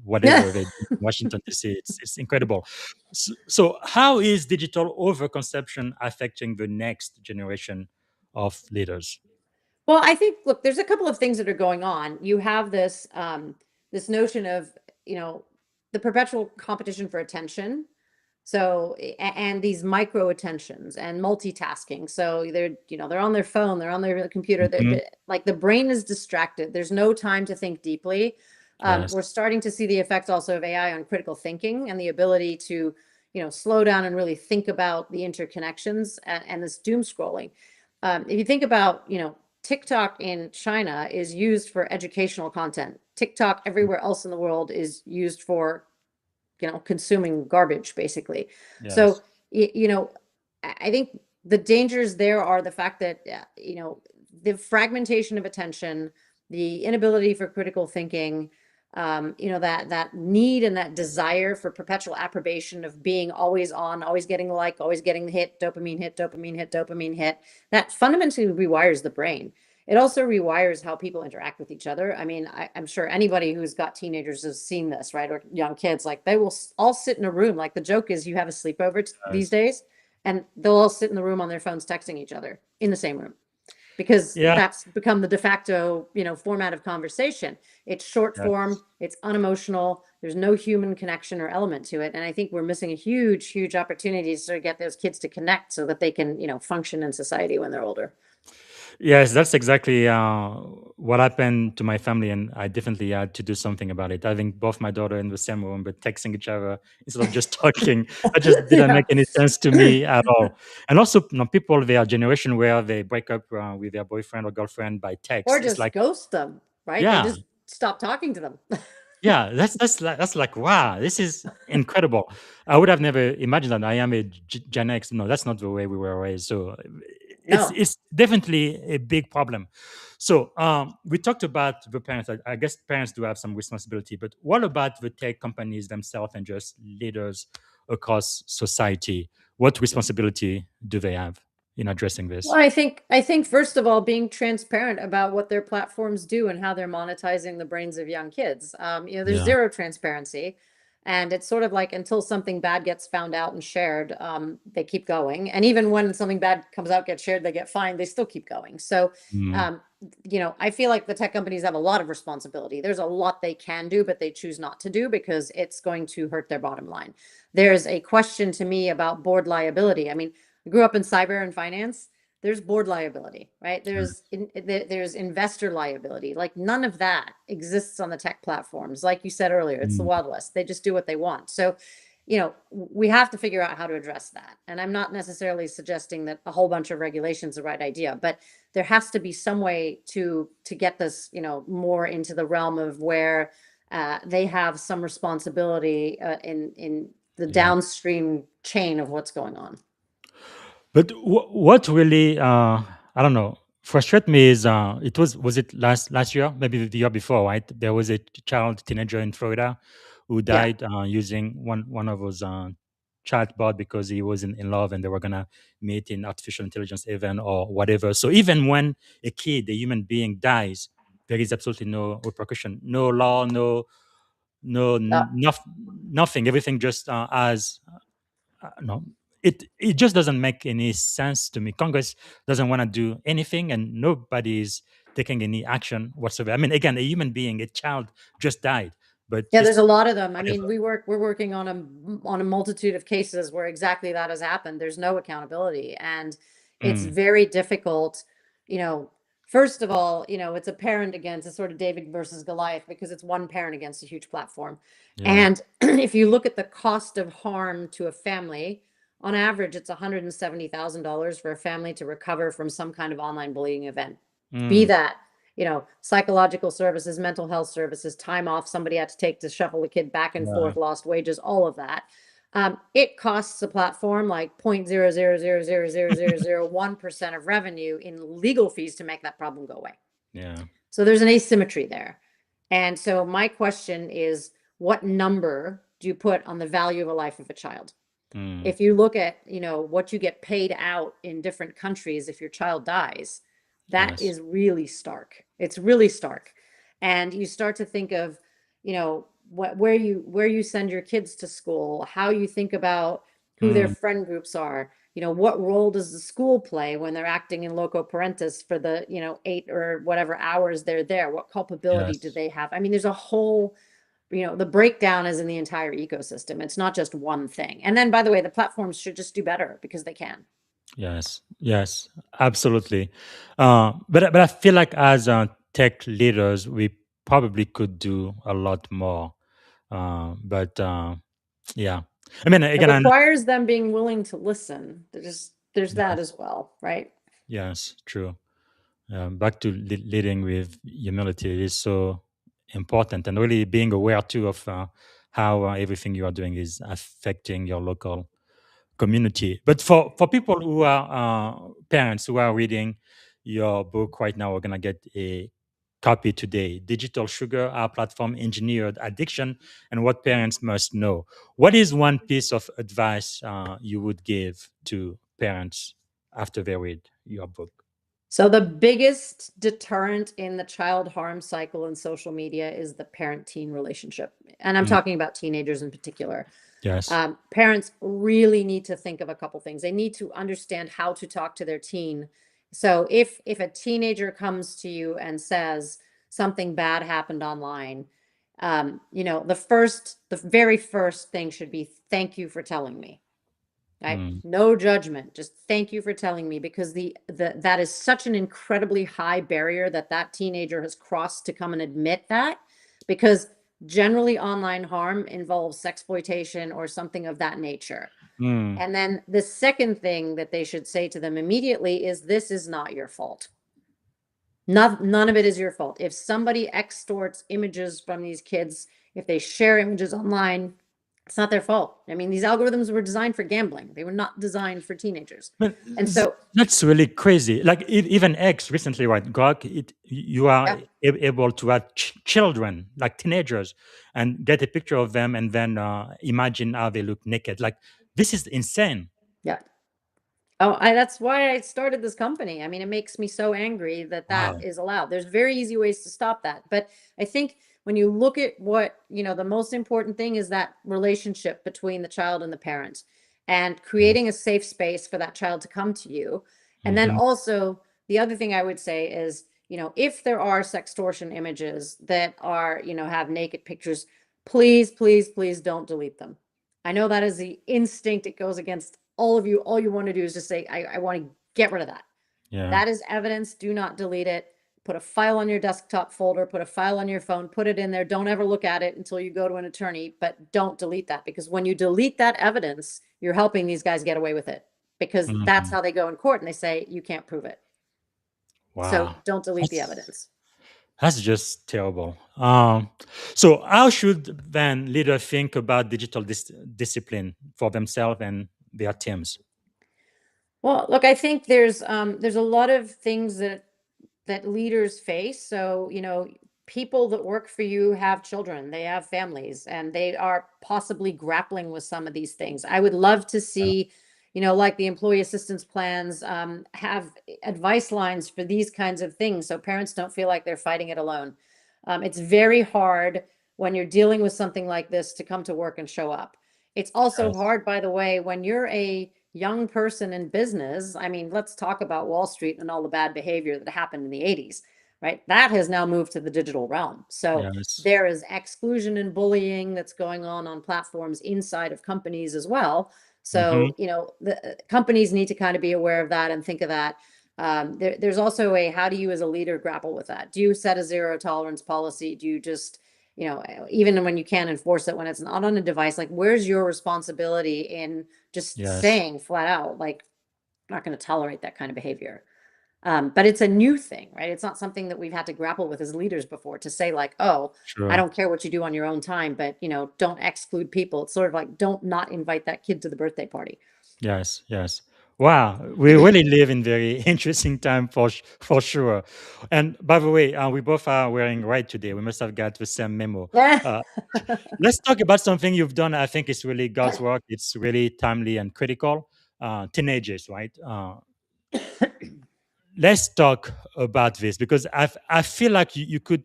whatever they do in Washington D.C. It's incredible. So, how is digital overconsumption affecting the next generation of leaders? Well, I think, look, there's a couple of things that are going on. You have this notion of, you know, the perpetual competition for attention. So, and these micro attentions and multitasking. So they're on their phone, they're on their computer. Mhm. Like, the brain is distracted. There's no time to think deeply. Yes. We're starting to see the effects also of AI on critical thinking and the ability to, slow down and really think about the interconnections, and this doom scrolling. If you think about, TikTok in China is used for educational content. TikTok everywhere else in the world is used for, consuming garbage, basically. So, Yes. I think the dangers there are the fact that, the fragmentation of attention, the inability for critical thinking, that need and that desire for perpetual approbation of being always on, always getting the like, always getting the hit, dopamine hit, dopamine hit, dopamine hit, that fundamentally rewires the brain. It also rewires how people interact with each other. I mean, I'm sure anybody who's got teenagers has seen this, right? Or young kids, like, they will all sit in a room. Like, the joke is, you have a sleepover these Yes. days, and they'll all sit in the room on their phones texting each other in the same room. because Yeah. that's become the de facto, format of conversation. It's short form, Yes. it's unemotional, there's no human connection or element to it. And I think we're missing a huge, huge opportunity to sort of get those kids to connect so that they can, function in society when they're older. Yes, that's exactly what happened to my family, and I definitely had to do something about it. Having both my daughter in the same room, but texting each other instead of just talking, that just didn't Yeah. make any sense to me at all. And also, people, their generation where they break up with their boyfriend or girlfriend by Or text, it's just like, ghost them, right? They yeah, just stop talking to them. yeah, that's like wow, this is incredible. I would have never imagined that. I am a Gen X. No, that's not the way we were raised. So it's No. it's definitely a big problem. So we talked about the parents. I guess parents do have some responsibility, but what about the tech companies themselves and just leaders across society? What responsibility do they have in addressing Well, this? I think first of all, being transparent about what their platforms do and how they're monetizing the brains of young kids. There's Yeah. zero transparency, and it's sort of like until something bad gets found out and shared, they keep going. And even when something bad comes out, gets shared, they get fined, they still keep going. So, Mm, I feel like the tech companies have a lot of responsibility. There's a lot they can do, but they choose not to do because it's going to hurt their bottom line. There's a question to me about board liability. I mean, I grew up in cyber and finance. There's board liability, right? There's investor liability. Like none of that exists on the tech platforms. Like you said earlier, it's the mm, Wild West. They just do what they want. So, we have to figure out how to address that. And I'm not necessarily suggesting that a whole bunch of regulations are the right idea, but there has to be some way to get this, more into the realm of where they have some responsibility in the yeah. downstream chain of what's going on. But what really, I don't know, frustrate me is was it last year, maybe the year before, right? There was a child teenager in Florida who Yeah. died using one of those chatbot because he was in love and they were gonna meet in artificial intelligence event or whatever. So even when a kid, a human being dies, there is absolutely no repercussion, no law, nothing. Everything just as no, it just doesn't make any sense to me. Congress doesn't want to do anything, and nobody is taking any action whatsoever. I mean, again, a human being, a child, just died, but Yeah, just there's a lot of them. I mean, whatever. we're working on a multitude of cases where exactly that has happened. There's no accountability, and it's Mm, very difficult. You know, first of all, it's a parent against a sort of David versus Goliath because it's one parent against a huge platform. yeah. And if you look at the cost of harm to a family, on average, it's $170,000 for a family to recover from some kind of online bullying event. Be Mm, that psychological services, mental health services, time off somebody had to take to shuffle the kid back and yeah. forth, lost wages, all of that. It costs the platform like 0.000000001% of revenue in legal fees to make that problem go away. Yeah. So there's an asymmetry there. And so my question is, what number do you put on the value of a life of a child? Mm, If you look at, what you get paid out in different countries if your child dies, that yes. is really stark. It's really stark. And you start to think of, where you send your kids to school, how you think about who their Mm, friend groups are, what role does the school play when they're acting in loco parentis for the, 8 or whatever hours they're there? What culpability do yes. they have? I mean, there's a whole, the breakdown is in the entire ecosystem. It's not just one thing. And then, by the way, the platforms should just do better because they can. Yes. Yes. Absolutely. But I feel like as tech leaders, we probably could do a lot more. But yeah. I mean, It again, requires them being willing to listen. There's that yes, as well, right? yes, true. Back to leading with humility, it is so important, and really being aware too of how everything you are doing is affecting your local community. But for people who are parents who are reading your book right now, are gonna get a copy today. Digital Sugar, our platform engineered addiction, and what parents must know. What is one piece of advice you would give to parents after they read your book? So the biggest deterrent in the child harm cycle in social media is the parent-teen relationship. And I'm Mm, talking about teenagers in particular. yes. Parents really need to think of a couple things. They need to understand how to talk to their teen So if a teenager comes to you and says something bad happened online, the very first thing should be thank you for telling me. Right? Mm, No judgment, just thank you for telling me, because that is such an incredibly high barrier that teenager has crossed to come and admit that, because generally online harm involves sexploitation or something of that nature. mm, And then the second thing that they should say to them immediately is, this is not your fault. None of it is your fault. If somebody extorts images from these kids, if they share images online, it's not their fault. I mean, these algorithms were designed for gambling. They were not designed for teenagers. but And so, that's really crazy. Like even X recently, right? Grok, you are yeah, able to have children, like teenagers, and get a picture of them, and then imagine how they look naked. Like this is insane. yeah. Oh, that's why I started this company. I mean, it makes me so angry that that Wow. is allowed. There's very easy ways to stop that. But I think when you look at what, the most important thing is that relationship between the child and the parent, and creating a Yes. safe space for that child to come to you. And then Hmm. also, the other thing I would say is, if there are sextortion images that are, have naked pictures, please, please, please don't delete them. I know that is the instinct. It goes against all of you. All you want to do is just say, I want to get rid of that. Yeah. That is evidence. Do not delete it. Put a file on your desktop folder, put a file on your phone, put it in there. Don't ever look at it until you go to an attorney, but don't delete that, because when you delete that evidence, you're helping these guys get away with it, because that's Mhm. how they go in court and they say you can't prove it. So Wow. don't delete the That's evidence. that's just terrible. So how should then leaders think about digital discipline for themselves and their teams? Well, look, I think there's a lot of things that leaders face. So, people that work for you have children, they have families, and they are possibly grappling with some of these things. I would love to Yeah. see, like the employee assistance plans, have advice lines for these kinds of things, so parents don't feel like they're fighting it alone. It's very hard when you're dealing with something like this to come to work and show up. It's also Yes. hard, by the way, when you're a young person in business. I mean, let's talk about Wall Street and all the bad behavior that happened in the 80s, right? That has now moved to the digital realm. So Yes. there is exclusion and bullying that's going on platforms inside of companies as well. Hmm. So, the companies need to kind of be aware of that and think of that. There's also how do you as a leader grapple with that? Do you set a zero tolerance policy? Do you just, even when you can't enforce it, when it's not on a device, like where's your responsibility in just Yes. saying flat out, like, I'm not going to tolerate that kind of behavior. But it's a new thing, right? It's not something that we've had to grapple with as leaders before, to say like, oh, I Sure. don't care what you do on your own time, but don't exclude people. It's sort of like, don't not invite that kid to the birthday party. Yes. Yes. Wow, we really live in very interesting time for sure. And by the way, we both are wearing white today. We must have got the same memo. Yeah. Uh, let's talk about something you've done. I think it's really God's work. It's really timely and critical. Teenagers, right? Let's talk about this because I feel like you could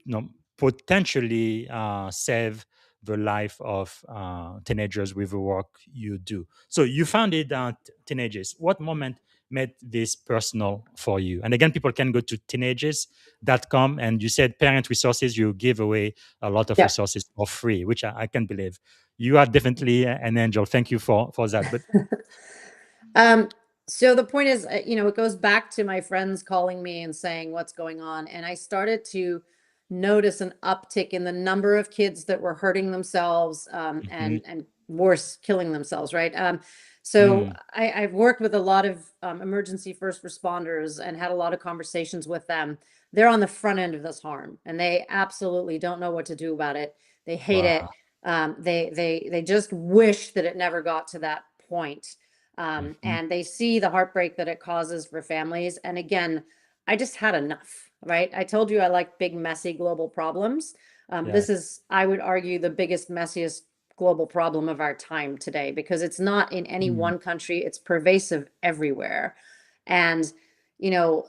potentially save the life of teenagers with the work you do. So you founded TeenAegis. What moment made this personal for you? And again, people can go to teenagers.com, and you said parent resources, you give away a lot of Yeah. resources for free, which I can believe. You are definitely an angel. Thank you for that. But Um, so the point is, it goes back to my friends calling me and saying what's going on. And I started to notice an uptick in the number of kids that were hurting themselves, Mhm. and worse, killing themselves, right? So Mm, I've worked with a lot of emergency first responders and had a lot of conversations with them. They're on the front end of this harm, and they absolutely don't know what to do about it. They hate it. wow. They just wish that it never got to that point. Mhm. And they see the heartbreak that it causes for families. And again, I just had enough, right? I told you I like big, messy global problems. This Yes. is, I would argue, the biggest, messiest global problem of our time today, because it's not in any Mm, one country, it's pervasive everywhere. And, you know,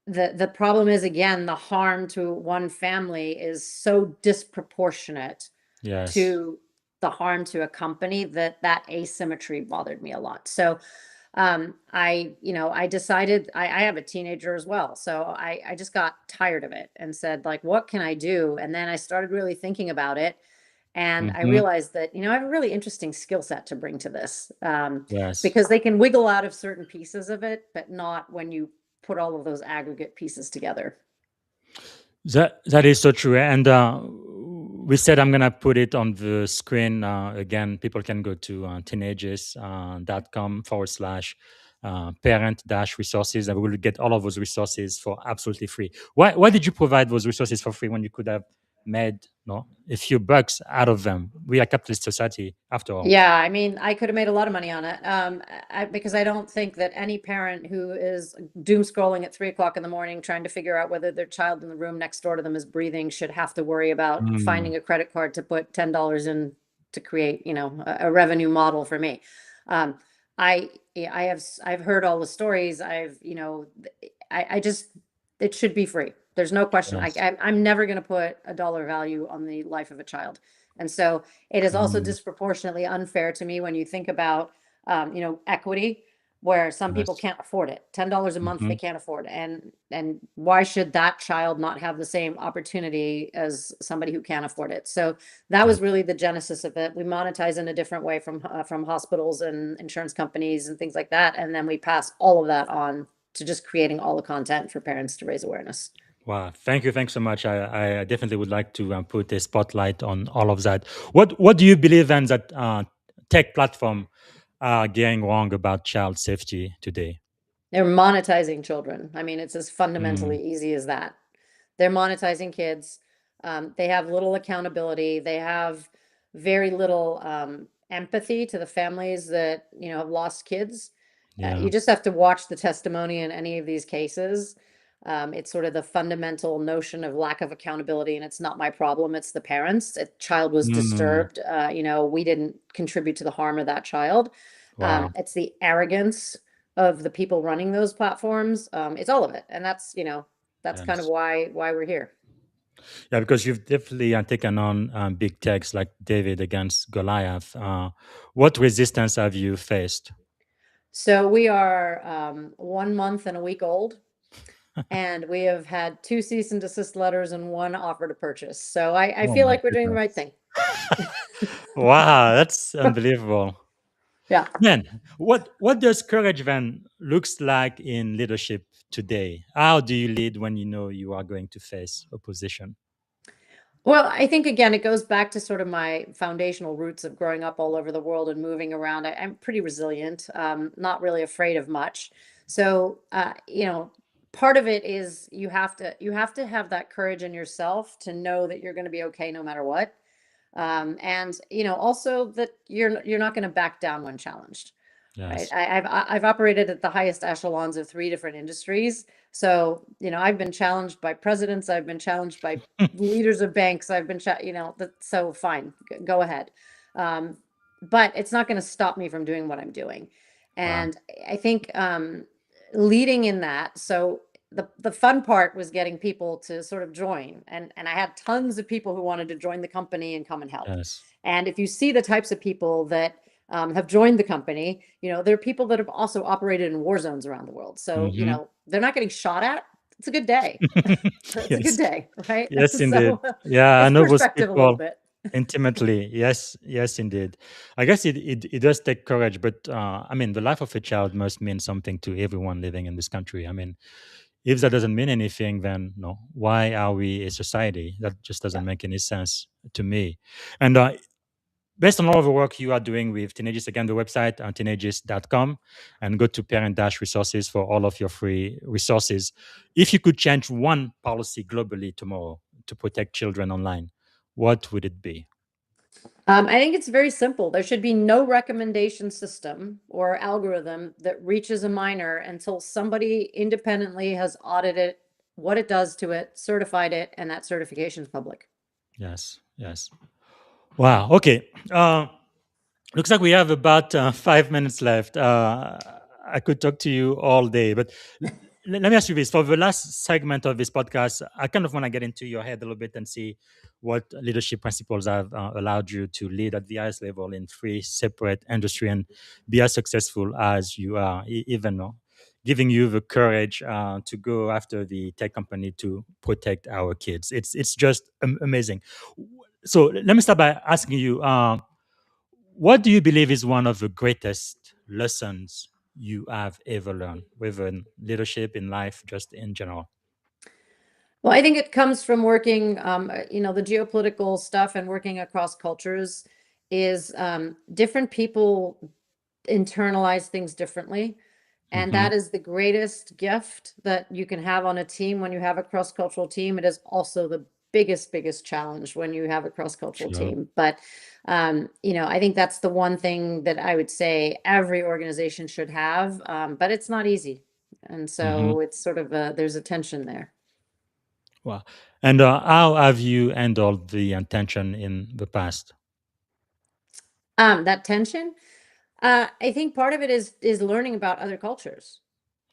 the problem is, again, the harm to one family is so disproportionate yes. to the harm to a company that asymmetry bothered me a lot. So I decided I have a teenager as well. So I just got tired of it and said, like, what can I do? And then I started really thinking about it. And I Hmm. realized that, I have a really interesting skill set to bring to this, Yes. because they can wiggle out of certain pieces of it, but not when you put all of those aggregate pieces together. That is so true. And we said I'm gonna put it on the screen again. People can go to teenagis.com/ parent dash resources, and we will get all of those resources for absolutely free. Why did you provide those resources for free when you could have made a few bucks out of them? We are a capitalist society after all. Yeah, I mean, I could have made a lot of money on it, because I don't think that any parent who is doom scrolling at 3 o'clock in the morning trying to figure out whether their child in the room next door to them is breathing should have to worry about Mm, finding a credit card to put $10 in to create, a revenue model for me. Um, I've heard all the stories. I just, it should be free. There's no question. yes. I'm never going to put a dollar value on the life of a child. And so it is also Mm, disproportionately unfair to me when you think about, equity, where some people yes. can't afford it. $10 a month Hmm. they can't afford, and why should that child not have the same opportunity as somebody who can't afford it? So that was Yes. really the genesis of it. We monetize in a different way from hospitals and insurance companies and things like that, and then we pass all of that on to just creating all the content for parents to raise awareness. Wow, thank you, thanks so much. I definitely would like to put a spotlight on all of that. What do you believe then that tech platform are getting wrong about child safety today? They're monetizing children. I mean, it's as Mm, fundamentally easy as that. They're monetizing kids. They have little accountability. They have very little empathy to the families that, have lost kids. yeah. You just have to watch the testimony in any of these cases. It's sort of the fundamental notion of lack of accountability, and it's not my problem. It's the parents. A child was Mm, disturbed. We didn't contribute to the harm of that child. wow. It's the arrogance of the people running those platforms. It's all of it, and that's kind of Yes. why we're here. Yeah, because you've definitely taken on big techs like David against Goliath. What resistance have you faced? So we are 1 month and a week old, and we have had 2 cease and desist letters and one offer to purchase. So I Oh feel my like we're doing the right goodness. thing. Wow, that's unbelievable. Yeah. Man, what does courage then looks like in leadership today? How do you lead when you know you are going to face opposition? Well, I think again, it goes back to sort of my foundational roots of growing up all over the world and moving around. I'm pretty resilient, not really afraid of much. So, part of it is you have to have that courage in yourself to know that you're going to be okay no matter what, and also that you're not going to back down when challenged. Right. Yes. I've operated at the highest echelons of three different industries. So, I've been challenged by presidents. I've been challenged by leaders of banks. I've been, so fine, go ahead. Um, but it's not going to stop me from doing what I'm doing. Wow. And I think leading in that. So the fun part was getting people to sort of join, and I had tons of people who wanted to join the company and come and help. Yes. And if you see the types of people that have joined the company, there are people that have also operated in war zones around the world. So, Hmm. they're not getting shot at. It's a good day. It's a good Yes. day, right? Yes, indeed. So Yeah, I it's know those perspective a little people bit. intimately. Yes. Yes, indeed. I guess it does take courage, but I mean, the life of a child must mean something to everyone living in this country. I mean, if that doesn't mean anything, then no, why are we a society? That just Yeah. doesn't make any sense to me. And based on all of the work you are doing with TeenAegis, again, the website, teenaegis.com, and go to parent dash resources for all of your free resources. If you could change one policy globally tomorrow to protect children online, what would it be? I think it's very simple. There should be no recommendation system or algorithm that reaches a minor until somebody independently has audited what it does to it, certified it, and that certification is public. Yes, yes. Wow. Okay. Looks like we have about 5 minutes left. I could talk to you all day, but let me ask you this. For the last segment of this podcast, I kind of want to get into your head a little bit and see what leadership principles have allowed you to lead at the highest level in three separate industry and be as successful as you are, even giving you the courage to go after the tech company to protect our kids. It's just amazing. So let me start by asking you, what do you believe is one of the greatest lessons you have ever learned, whether in leadership, in life, just in general? Well, I think it comes from working, the geopolitical stuff and working across cultures is different people internalize things differently. And Hmm. that is the greatest gift that you can have on a team when you have a cross-cultural team. It is also the biggest challenge when you have a cross-cultural Sure. team. But, I think that's the one thing that I would say every organization should have. But it's not easy. And Hmm. so it's sort of there's a tension there. Wow. And how have you handled the tension in the past? That tension, I think part of it is learning about other cultures.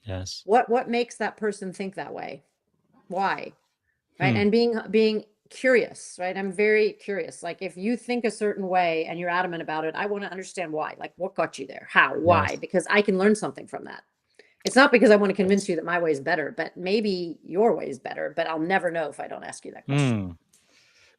Yes. What makes that person think that way? Why? Right? Hmm. And being curious, right? I'm very curious. Like if you think a certain way and you're adamant about it, I want to understand why. Like what got you there? How? Why? Yes. Because I can learn something from that. It's not because I want to Yes. convince you that my way is better, but maybe your way is better, but I'll never know if I don't ask you that question. Hmm.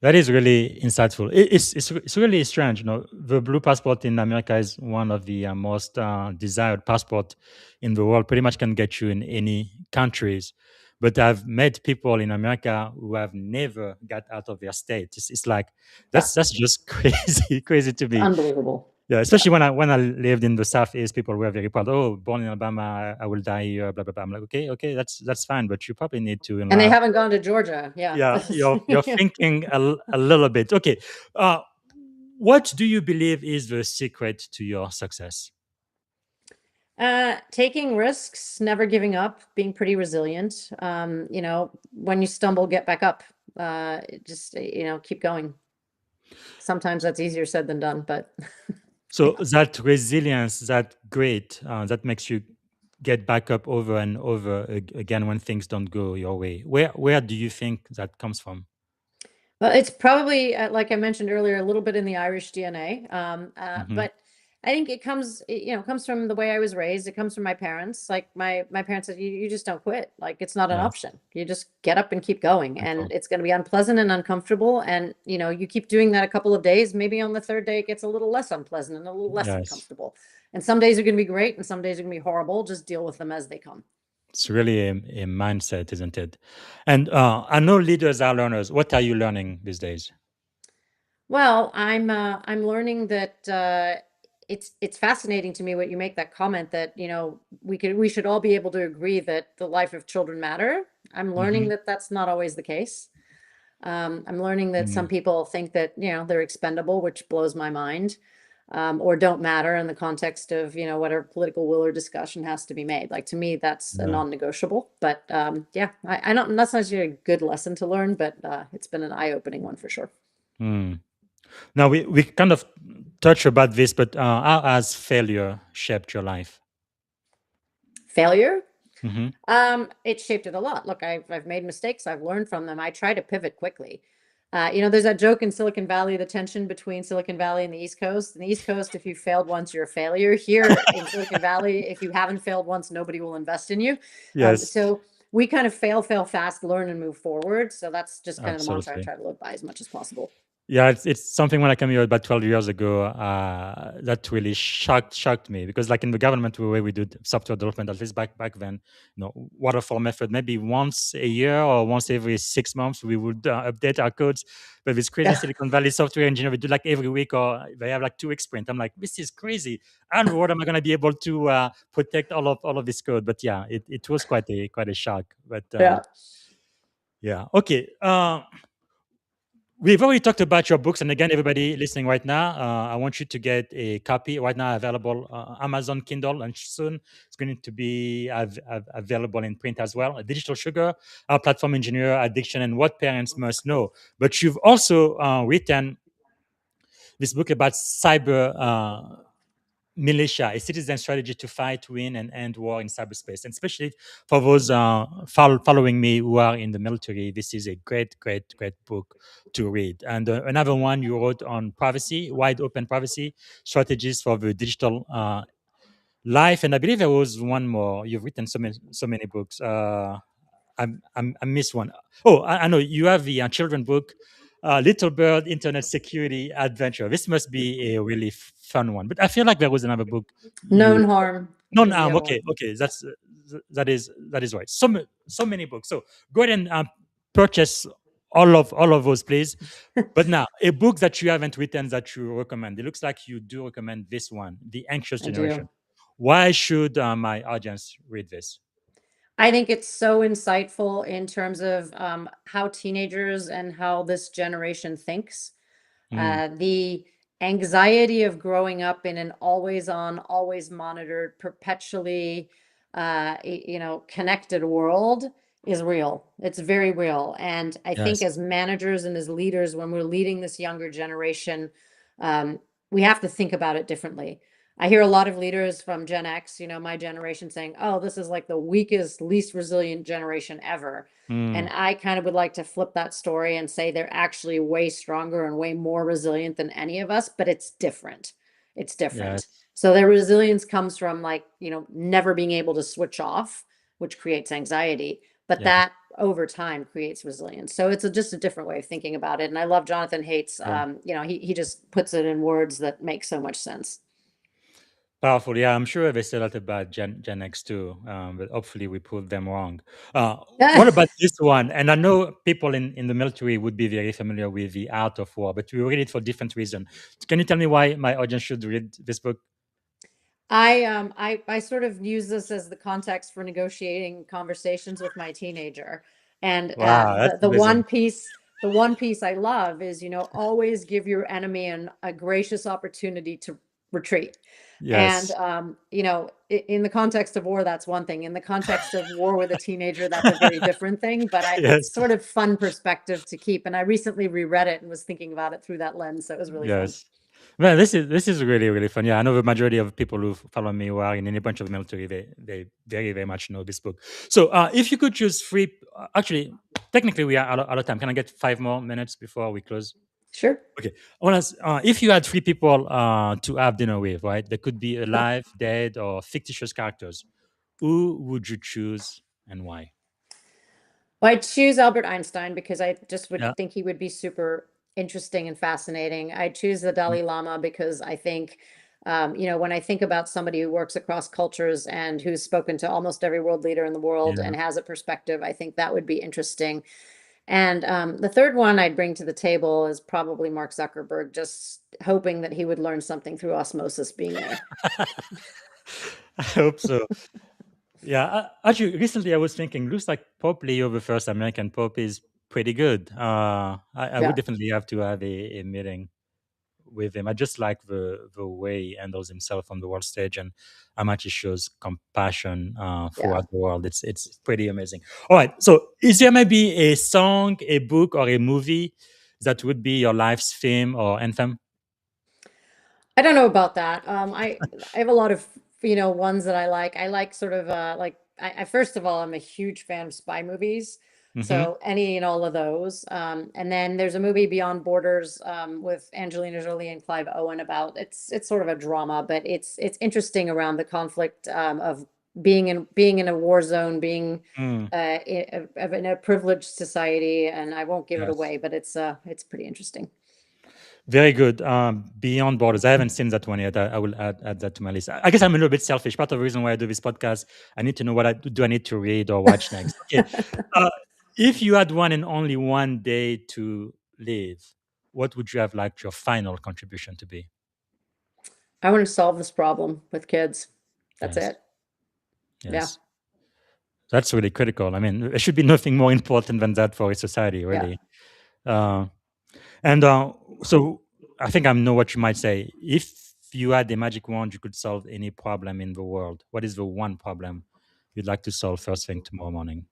That is really insightful. It's really strange. The blue passport in America is one of the most desired passport in the world. Pretty much can get you in any countries. But I've met people in America who have never got out of their state. It's like Yeah. that's just crazy, crazy to It's me. unbelievable. Yeah, Yeah. especially when I lived in the Southeast, people were very proud. Oh, born in Alabama, I will die here. Blah blah blah. I'm like, okay, that's fine, but you probably need to And they learn. haven't gone to Georgia. Yeah. Yeah, you're thinking a little bit. Okay, uh, what do you believe is the secret to your success? Taking risks, never giving up, being pretty resilient. When you stumble, get back up. Just, keep going. Sometimes that's easier said than done, but So yeah. that resilience, that great, that makes you get back up over and over again when things don't go your way. Where do you think that comes from? Well, it's probably, like I mentioned earlier, a little bit in the Irish DNA. Hmm. But I think it comes from the way I was raised. It comes from my parents. Like my parents said, you just don't quit. Like it's not an Yes, option. You just get up and keep going. And control. it's going to be unpleasant and uncomfortable. And, you keep doing that a couple of days. Maybe on the third day, it gets a little less unpleasant and a little less Yes. uncomfortable. And some days are going to be great and some days are going to be horrible. Just deal with them as they come. It's really a mindset, isn't it? And I know leaders are learners. What are you learning these days? Well, I'm learning that it's fascinating to me what you make that comment that we should all be able to agree that the life of children matter. I'm learning Hmm. that that's not always the case. I'm learning that some people think that they're expendable, which blows my mind, or don't matter in the context of whatever political will or discussion has to be made. Like to me, that's a Yeah. non-negotiable. But yeah, I don't. That's not necessarily a good lesson to learn, but it's been an eye-opening one for sure. Hmm. Now we kind of touch about this, but how has failure shaped your life? Failure. Hmm. It shaped it a lot. Look, I've made mistakes. I've learned from them. I try to pivot quickly. There's that joke in Silicon Valley, the tension between Silicon Valley and the East Coast. In the East Coast, if you failed once, you're a failure. Here in Silicon Valley, if you haven't failed once, nobody will invest in you. Yes, So we kind of fail fast, learn and move forward. So that's just kind of the mantra I absolutely. try to live by as much as possible. Yeah, it's something when I came here about 12 years ago that really shocked me because like in the government the way we do software development at least back then, waterfall method maybe once a year or once every 6 months we would update our codes. But this crazy Yeah. Silicon Valley software engineer we do like every week or they have like 2 week sprint. I'm like, this is crazy. And what am I going to be able to protect all of this code? But yeah, it was quite a shock. But Yeah. yeah, okay. We've already talked about your books, and again, everybody listening right now, I want you to get a copy right now available Amazon Kindle, and soon it's going to be available in print as well. Digital Sugar, Our Platform Engineer, Addiction, and What Parents Must Know. But you've also written this book about cyber Militia, a citizen strategy to fight, win, and end war in cyberspace. And especially for those following me who are in the military, this is a great book to read. And another one you wrote on privacy, wide open privacy strategies for the digital life. And I believe there was one more. You've written so many books. I missed one. Oh, I know you have the children book, Little Bird Internet Security Adventure. This must be a really fun one. But I feel like there was another book Known you harm non is the arm. other one. Okay, that is right. So many books. So go ahead and purchase all of those, please. But now, a book that you haven't written that you recommend. It looks like you do recommend this one, The Anxious I do. Generation. Why should my audience read this? I think it's so insightful in terms of how teenagers and how this generation thinks. Mm, The anxiety of growing up in an always on, always monitored, perpetually, connected world is real. It's very real. And I think yes. as managers and as leaders, when we're leading this younger generation, um, we have to think about it differently. I hear a lot of leaders from Gen X, my generation saying, oh, this is like the weakest, least resilient generation ever. And Mm, I kind of would like to flip that story and say they're actually way stronger and way more resilient than any of us, but it's different. It's different. yes. So their resilience comes from like, never being able to switch off, which creates anxiety, but Yeah. that over time creates resilience. So it's just a different way of thinking about it. And I love Jonathan Haidt's, Sure. he just puts it in words that make so much sense. Powerful. Yeah, I'm sure they say that about Gen X too, but hopefully we prove them wrong. What about this one? And I know people in the military would be very familiar with The Art of War, but we read it for different reasons. Can you tell me why my audience should read this book? I sort of use this as the context for negotiating conversations with my teenager. And Wow, that's the amazing. one piece I love is, always give your enemy a gracious opportunity to retreat. And Yes. in the context of war, that's one thing. In the context of war with a teenager, that's a very different thing. But it's Yes. sort of fun perspective to keep. And I recently reread it and was thinking about it through that lens. So it was really fun. Yes. Well, this is really fun. Yeah, I know the majority of people who follow me who are in any bunch of the military, they very much know this book. So, if you could choose three, actually, technically we are out of time. Can I get 5 more minutes before we close? Sure. Okay. I want to. If you had three people to have dinner with, right? They could be alive, dead, or fictitious characters. Who would you choose and why? Well, I'd choose Albert Einstein because I just would Yeah. think he would be super interesting and fascinating. I'd choose the Mm, Dalai Lama because I think, when I think about somebody who works across cultures and who's spoken to almost every world leader in the world yeah. and has a perspective, I think that would be interesting. And the third one I'd bring to the table is probably Mark Zuckerberg, just hoping that he would learn something through osmosis being there. I hope so. Yeah, actually, recently I was thinking, looks like Pope Leo the first American Pope is pretty good. I would Yeah. definitely have to have a meeting with him. I just like the way he handles himself on the world stage and how much he shows compassion Yeah. throughout the world. It's pretty amazing. All right, so is there maybe a song, a book, or a movie that would be your life's theme or anthem? I don't know about that. I have a lot of ones that I like. I like sort of like I first of all I'm a huge fan of spy movies, Hmm. so any and all of those. And then there's a movie Beyond Borders with Angelina Jolie and Clive Owen about it's sort of a drama, but it's interesting around the conflict of being in a war zone, being Mm, in a privileged society, and I won't give it yes. away, but it's pretty interesting. Very good. Beyond Borders. I haven't seen that one yet. I will add that to my list. I guess I'm a little bit selfish. Part of the reason why I do this podcast, I need to know what I need to read or watch next. Okay. Uh, if you had one and only one day to live, what would you have liked your final contribution to be? I want to solve this problem with kids. That's Yes. it. Yeah. Yes. That's really critical. I mean, there should be nothing more important than that for a society, Yeah. really. Uh, and so I think I know what you might say. If you had a magic wand, you could solve any problem in the world. What is the one problem you'd like to solve first thing tomorrow morning?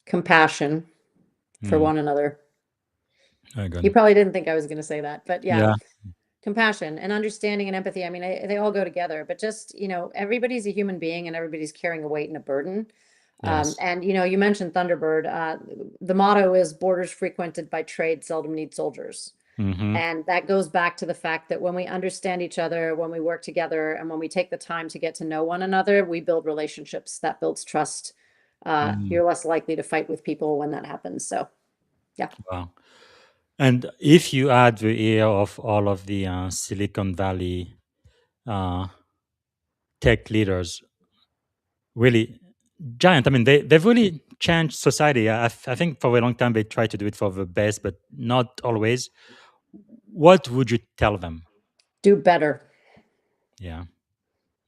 Compassion for Hmm, one another. very You good. probably didn't think I was going to say that, but yeah, Yeah. compassion and understanding and empathy. I mean, they all go together, but just, everybody's a human being and everybody's carrying a weight and a burden. Yes. And, you mentioned Thunderbird. The motto is borders frequented by trade seldom need soldiers. Hmm. And that goes back to the fact that when we understand each other, when we work together, and when we take the time to get to know one another, we build relationships. That builds trust. Mm. You're less likely to fight with people when that happens. So, yeah. Wow. And if you add the ear of all of the Silicon Valley uh, tech leaders, really giant. I mean, they've really changed society. I think for a long time they tried to do it for the best, but not always. What would you tell them? Do better. Yeah,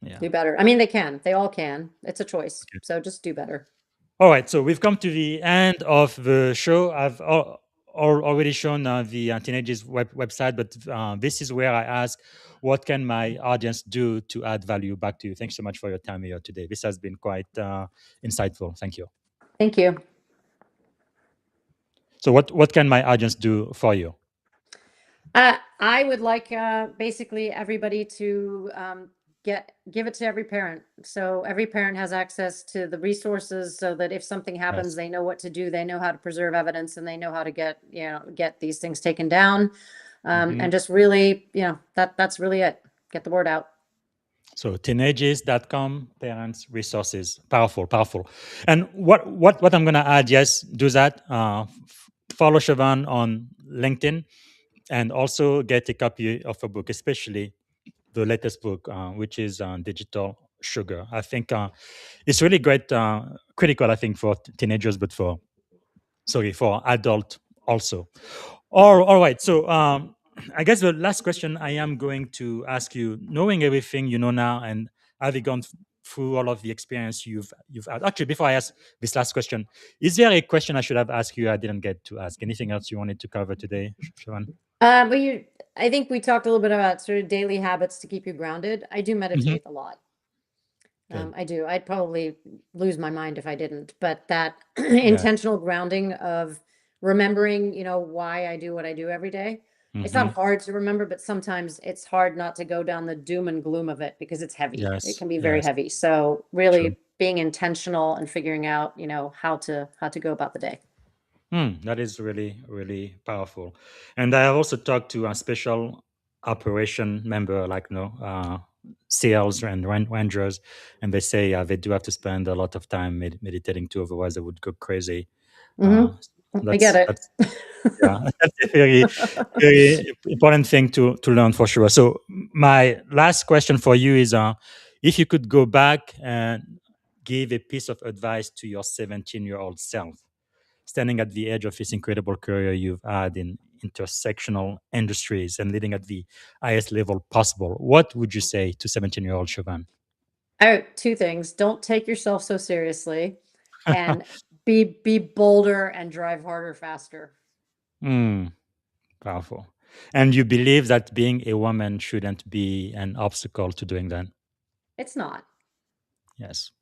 yeah. Do better. I mean, they can. They all can. It's a choice. So just do better. All right, so we've come to the end of the show. I've already shown the TeenAegis website, but this is where I ask, what can my audience do to add value back to you? Thanks so much for your time here today. This has been quite insightful. Thank you. Thank you. So, what can my audience do for you? I would like basically everybody to give it to every parent. So every parent has access to the resources so that if something happens, Yes. they know what to do, they know how to preserve evidence, and they know how to get these things taken down. Mhm. And just really, that's really it. Get the word out. So teenagers.com, parents resources, powerful, powerful. And what I'm gonna add, yes, do that. Follow Siobhán on LinkedIn, and also get a copy of her book, especially the latest book, which is Digital Sugar. I think it's really great, critical, I think, for teenagers, but for adult also. All right. So I guess the last question I am going to ask you, knowing everything you know now and having gone through all of the experience you've had. Actually, before I ask this last question, is there a question I should have asked you I didn't get to ask? Anything else you wanted to cover today, Siobhán? I think we talked a little bit about sort of daily habits to keep you grounded. I do Hmm. meditate a lot. Good. I do. I'd probably lose my mind if I didn't, but that Yeah. intentional grounding of remembering, why I do what I do every day. It's Hmm. not hard to remember, but sometimes it's hard not to go down the doom and gloom of it because it's heavy. It Yes. can be very Yes. heavy. So True. really being intentional and figuring out, how to go about the day. That is really, really powerful. And I have also talked to a special operation member, like sales and rangers, and they say they do have to spend a lot of time meditating too, otherwise they would go crazy. Hmm. Uh, I get that's it. yeah, that's a very, very important thing to learn for sure. So my last question for you is, if you could go back and give a piece of advice to your 17-year-old self, standing at the edge of this incredible career you've had in intersectional industries and leading at the highest level possible, what would you say to 17-year-old Siobhán? Oh, two things. Don't take yourself so seriously and be bolder and drive harder, faster. Mm, powerful. And you believe that being a woman shouldn't be an obstacle to doing that? It's not. Yes.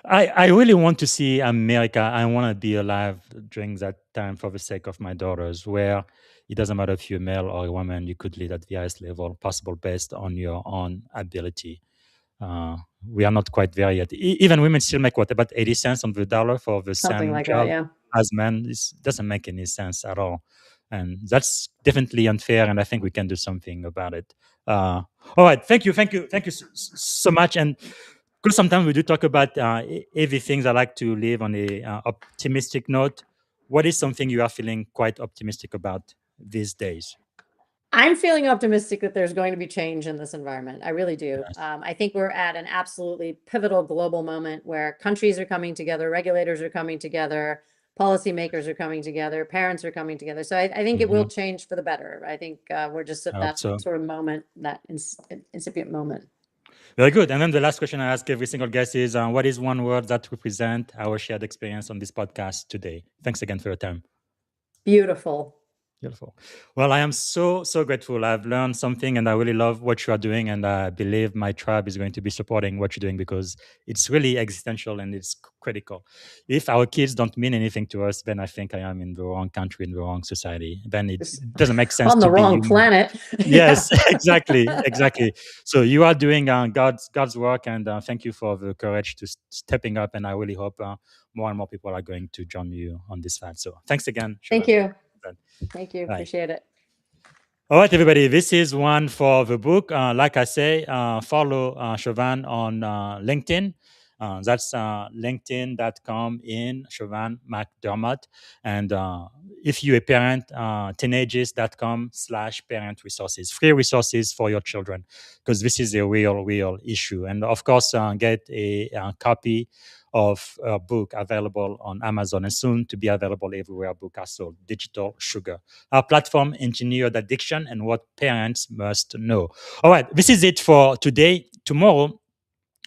I really want to see America. I want to be alive during that time for the sake of my daughters, where it doesn't matter if you're a male or a woman, you could lead at the highest level possible based on your own ability. Uh, we are not quite there yet. Even women still make what, about 80 cents on the dollar for the Something same like that, job yeah. as men. This doesn't make any sense at all. And that's definitely unfair. And I think we can do something about it. All right. Thank you. Thank you. Thank you so much. And because sometimes we do talk about heavy things, I like to live on a optimistic note. What is something you are feeling quite optimistic about these days? I'm feeling optimistic that there's going to be change in this environment. I really do. Yes. I think we're at an absolutely pivotal global moment where countries are coming together, regulators are coming together, policymakers are coming together, parents are coming together. So I think it will Mhm. change for the better. I think we're just I at hope that so. sort of moment, that incipient moment. Very good. And then the last question I ask every single guest is, what is one word that represents our shared experience on this podcast today? Thanks again for your time. Beautiful. Beautiful. Well, I am so grateful. I've learned something, and I really love what you are doing. And I believe my tribe is going to be supporting what you're doing because it's really existential and it's critical. If our kids don't mean anything to us, then I think I am in the wrong country, in the wrong society. Then it Just doesn't make sense on to the be wrong human. planet. Yes, Yeah. exactly. So you are doing God's work, and thank you for the courage to stepping up. And I really hope more and more people are going to join you on this path. So thanks again, Thank Siobhán. you. Thank you. Right. Appreciate it. All right, everybody. This is one for the book. Like I say, follow Siobhán on LinkedIn. That's linkedin.com in Siobhán MacDermott. And if you're a parent, TeenAegis.com/parent resources, free resources for your children, because this is a real issue. And of course, get a copy of a book available on Amazon and soon to be available everywhere books are sold, Digital Sugar. Our platform engineered addiction and what parents must know. All right, this is it for today. Tomorrow,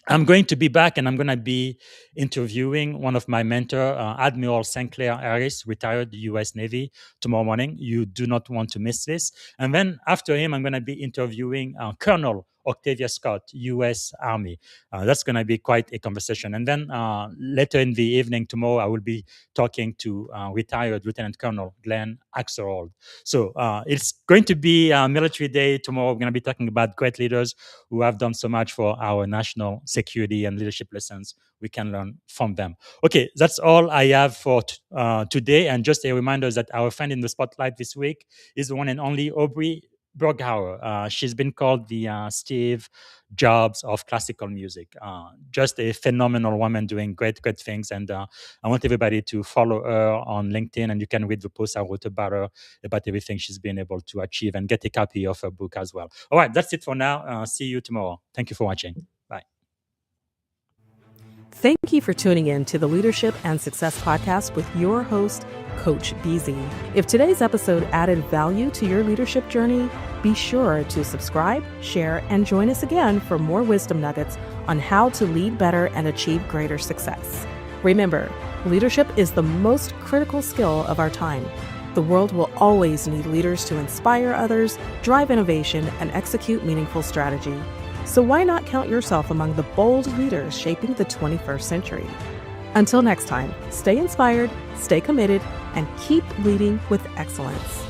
I'm going to be back and I'm going to be interviewing one of my mentor, Admiral Sinclair Harris, retired U.S. Navy, tomorrow morning. You do not want to miss this. And then after him, I'm going to be interviewing Colonel Octavia Scott, U.S. Army. That's going to be quite a conversation. And then later in the evening tomorrow, I will be talking to retired Lieutenant Colonel Glenn Axelrod. So it's going to be Military Day tomorrow. We're going to be talking about great leaders who have done so much for our national security and leadership lessons we can learn from them. Okay, that's all I have for today. And just a reminder that our friend in the spotlight this week is the one and only Aubrey Berghauer. She's been called the Steve Jobs of classical music. Just a phenomenal woman doing great things. And I want everybody to follow her on LinkedIn, and you can read the post I wrote about her, about everything she's been able to achieve, and get a copy of her book as well. All right, that's it for now. See you tomorrow. Thank you for watching. Bye. Thank you for tuning in to the Leadership and Success Podcast with your host, Coach BZ. If today's episode added value to your leadership journey, be sure to subscribe, share, and join us again for more wisdom nuggets on how to lead better and achieve greater success. Remember, leadership is the most critical skill of our time. The world will always need leaders to inspire others, drive innovation, and execute meaningful strategy. So why not count yourself among the bold leaders shaping the 21st century? Until next time, stay inspired, stay committed, and keep leading with excellence.